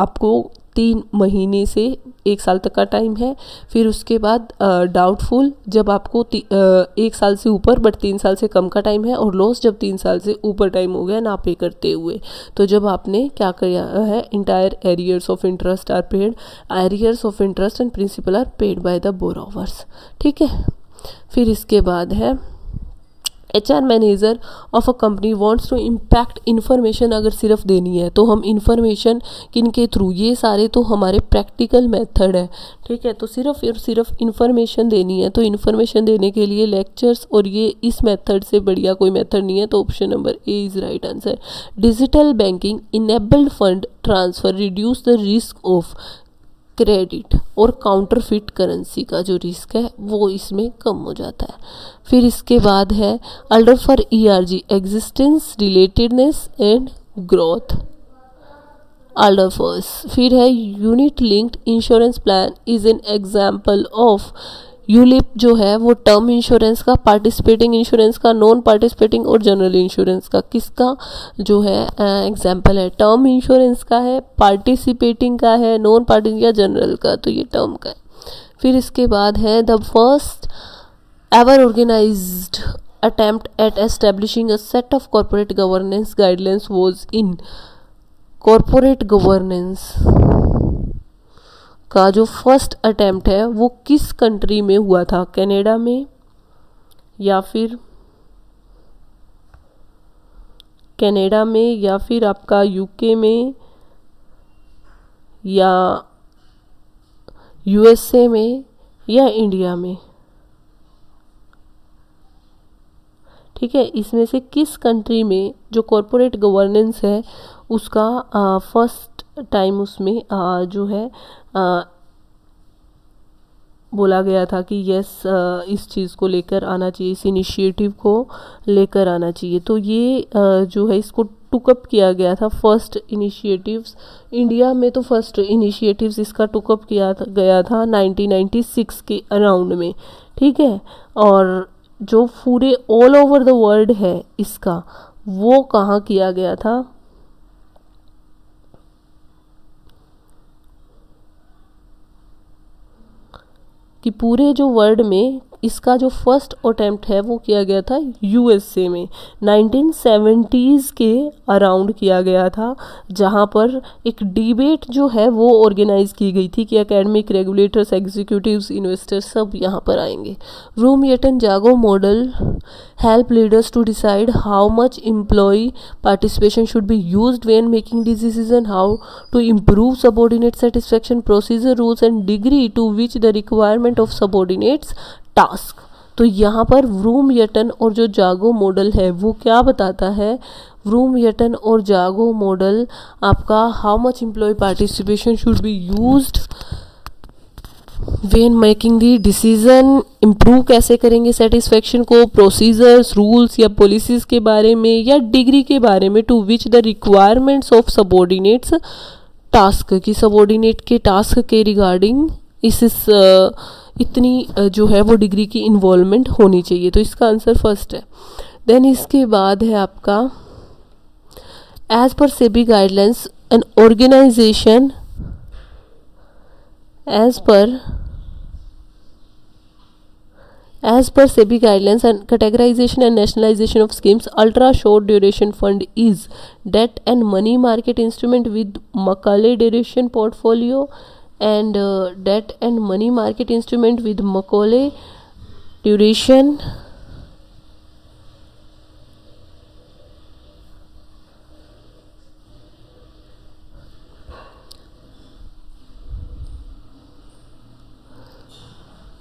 आपको 3 महीने से 1 साल तक का टाइम है। फिर उसके बाद डाउटफुल, जब आपको 1 साल से ऊपर बट 3 साल से कम का टाइम है, और लॉस जब 3 साल से ऊपर टाइम हो गया ना पे करते हुए। तो जब आपने क्या किया है, entire arrears of interest are paid, arrears of interest and principal are paid by the borrowers, ठीक है। फिर इसके बाद है HR manager of a company wants to impact information अगर सिर्फ देनी है तो हम इन्फॉर्मेशन किन के थ्रू, ये सारे तो हमारे प्रैक्टिकल मेथड है, ठीक है। तो सिर्फ और सिर्फ इन्फॉर्मेशन देनी है, तो इन्फॉर्मेशन देने के लिए लेक्चर्स और ये इस मेथड से बढ़िया कोई मेथड नहीं है। तो option number A is right answer. Digital banking enabled fund transfer reduce the risk of credit और काउंटरफिट करेंसी का जो रिस्क है वो इसमें कम हो जाता है। फिर इसके बाद है alder for ERG existence relatedness and growth, alder first. फिर है unit linked insurance plan is an example of, ULIP जो है वो टर्म इंश्योरेंस का, पार्टिसिपेटिंग इंश्योरेंस का, नॉन पार्टिसिपेटिंग और जनरल इंश्योरेंस का, किसका जो है एग्जाम्पल है, टर्म इंश्योरेंस का है, पार्टिसिपेटिंग का है, नॉन पार्टिसिपेटिंग या जनरल का, तो ये टर्म का है। फिर इसके बाद है the first ever organised attempt at establishing a set of corporate governance guidelines was in, corporate governance का जो फर्स्ट अटेम्प्ट है वो किस कंट्री में हुआ था, कनाडा में या फिर आपका UK में या USA में या इंडिया में, ठीक है। इसमें से किस कंट्री में जो कॉर्पोरेट गवर्नेंस है उसका फर्स्ट टाइम उसमें जो है बोला गया था कि यस इस चीज़ को लेकर आना चाहिए, इस इनिशिएटिव को लेकर आना चाहिए। तो ये जो है इसको टुकअप किया गया था फर्स्ट इनिशिएटिव्स, इंडिया में तो फर्स्ट इनिशिएटिव्स इसका टुकअप किया गया था 1996 के अराउंड में, ठीक है। और जो पूरे ऑल ओवर द वर्ल्ड है इसका वो कहाँ किया गया था, कि पूरे जो वर्ल्ड में इसका जो फर्स्ट अटेम्प्ट है वो किया गया था USA में 1970s के अराउंड किया गया था, जहाँ पर एक डिबेट जो है वो ऑर्गेनाइज की गई थी कि एकेडमिक, रेगुलेटर्स, एग्जीक्यूटिव्स, इन्वेस्टर्स सब यहाँ पर आएंगे। रूम-येटन-जागो model help leaders to decide how much employee participation should be used when making decision, how to improve subordinate satisfaction, procedure, rules and degree to which the requirement of subordinates task। तो यहाँ पर रूम-येटन और जो जागो model है वो क्या बताता है, रूम-येटन और जागो मॉडल आपका how much employ participation should be used when making the decision, improve कैसे करेंगे सेटिस्फेक्शन को, प्रोसीजर्स, रूल्स या पॉलिसीज़ के बारे में या डिग्री के बारे में, to which the requirements of subordinates task, की सबॉर्डिनेट के टास्क के रिगार्डिंग इस इतनी जो है वो डिग्री की इन्वॉल्वमेंट होनी चाहिए। तो इसका आंसर फर्स्ट है। देन इसके बाद है आपका as per SEBI guidelines an organisation as per SEBI guidelines and categorization and nationalization of schemes, ultra short duration fund is debt and money market instrument with Macaulay duration portfolio and debt and money market instrument with Macaulay duration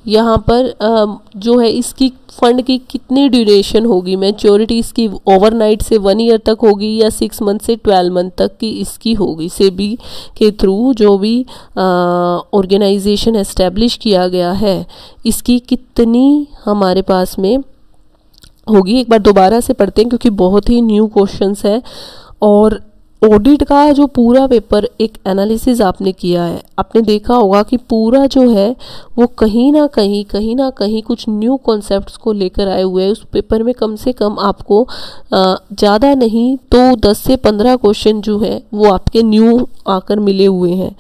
यहाँ पर जो है इसकी fund की कितनी duration होगी, maturity इसकी overnight से 1 ईयर तक होगी या 6 मंथ से 12 मंथ तक की इसकी होगी। सेबी के थ्रू जो भी ऑर्गेनाइजेशन एस्टेब्लिश किया गया है इसकी कितनी हमारे पास में होगी, एक बार दोबारा से पढ़ते हैं क्योंकि बहुत ही न्यू क्वेश्चंस है। और ऑडिट का जो पूरा पेपर एक एनालिसिस आपने किया है, आपने देखा होगा कि पूरा जो है वो कहीं ना कहीं कुछ न्यू कॉन्सेप्ट्स को लेकर आए हुए हैं। उस पेपर में कम से कम आपको ज़्यादा नहीं तो 10 से 15 क्वेश्चन जो है वो आपके न्यू आकर मिले हुए हैं,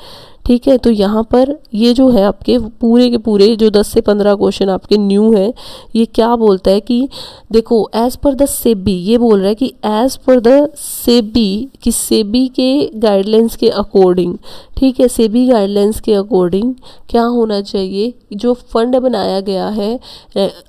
ठीक ठीक है। तो यहाँ पर ये जो है आपके पूरे के पूरे जो 10 से 15 क्वेश्चन आपके न्यू है, ये क्या बोलता है कि देखो एज पर द सेबी, ये बोल रहा है कि एज पर द सेबी, कि सेबी के गाइडलाइंस के अकॉर्डिंग, ठीक है, सेबी गाइडलाइंस के अकॉर्डिंग क्या होना चाहिए, जो फंड बनाया गया है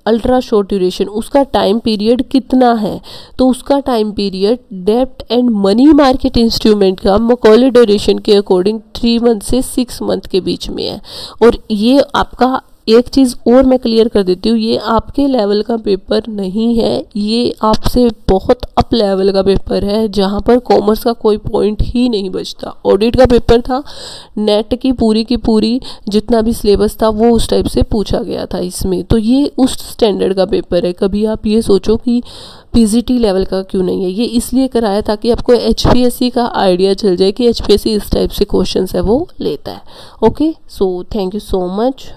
अल्ट्रा शॉर्ट ड्यूरेशन, उसका टाइम पीरियड कितना है। तो उसका टाइम पीरियड डेब्ट एंड मनी मार्केट इंस्ट्रूमेंट का मैकॉले ड्यूरेशन के अकॉर्डिंग 3 मंथ से 6 मंथ के बीच में है। और ये आपका एक चीज़ और मैं क्लियर कर देती हूँ, ये आपके लेवल का पेपर नहीं है, ये आपसे बहुत अप लेवल का पेपर है, जहाँ पर कॉमर्स का कोई पॉइंट ही नहीं बचता। ऑडिट का पेपर था, नेट की पूरी जितना भी सिलेबस था वो उस टाइप से पूछा गया था इसमें। तो ये उस स्टैंडर्ड का पेपर है। कभी आप ये सोचो कि पीजीटी लेवल का क्यों नहीं है, ये इसलिए कराया ताकि आपको एचपीएससी का आइडिया चल जाए कि एचपीएससी इस टाइप से क्वेश्चंस है वो लेता है। Okay, so thank you so much.